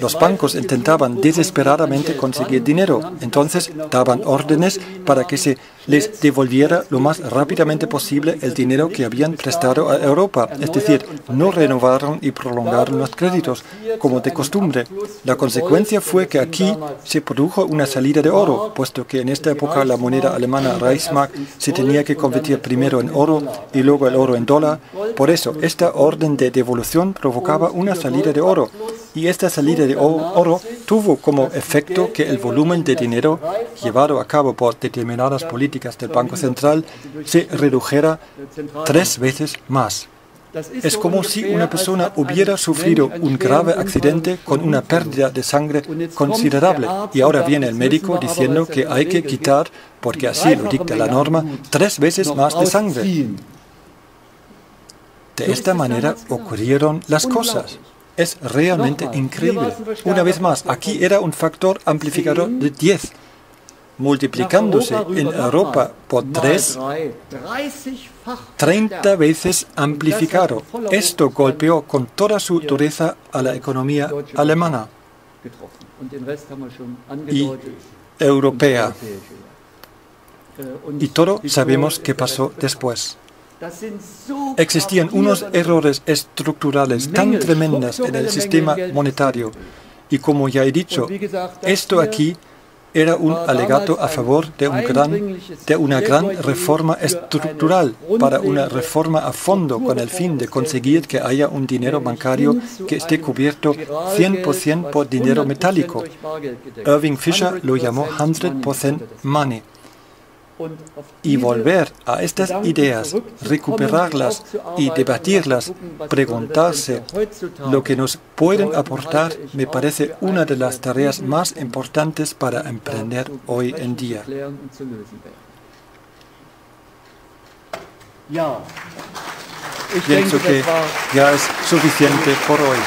Speaker 1: Los bancos intentaban desesperadamente conseguir dinero, entonces daban órdenes para que se les devolviera lo más rápidamente posible el dinero que habían prestado a Europa, es decir, no renovaron y prolongaron los créditos, como de costumbre. La consecuencia fue que aquí se produjo una salida de oro, puesto que en esta época la moneda alemana Reichsmark se tenía que convertir primero en oro y luego el oro en dólar. Por eso, esta orden de devolución provocaba una salida de oro. Y esta salida de oro tuvo como efecto que el volumen de dinero llevado a cabo por determinadas políticas del Banco Central se redujera 3 veces más. Es como si una persona hubiera sufrido un grave accidente con una pérdida de sangre considerable y ahora viene el médico diciendo que hay que quitar, porque así lo dicta la norma, 3 veces más de sangre. De esta manera ocurrieron las cosas. Es realmente increíble. Una vez más, aquí era un factor amplificador de 10. Multiplicándose en Europa por 3, 30 veces amplificado. Esto golpeó con toda su dureza a la economía alemana y europea. Y todo sabemos qué pasó después. Existían unos errores estructurales tan tremendos en el sistema monetario. Y como ya he dicho, esto aquí era un alegato a favor de una gran reforma estructural, para una reforma a fondo con el fin de conseguir que haya un dinero bancario que esté cubierto 100% por dinero metálico. Irving Fisher lo llamó 100% money. Y volver a estas ideas, recuperarlas y debatirlas, preguntarse lo que nos pueden aportar, me parece una de las tareas más importantes para emprender hoy en día. Pienso que ya es suficiente por hoy.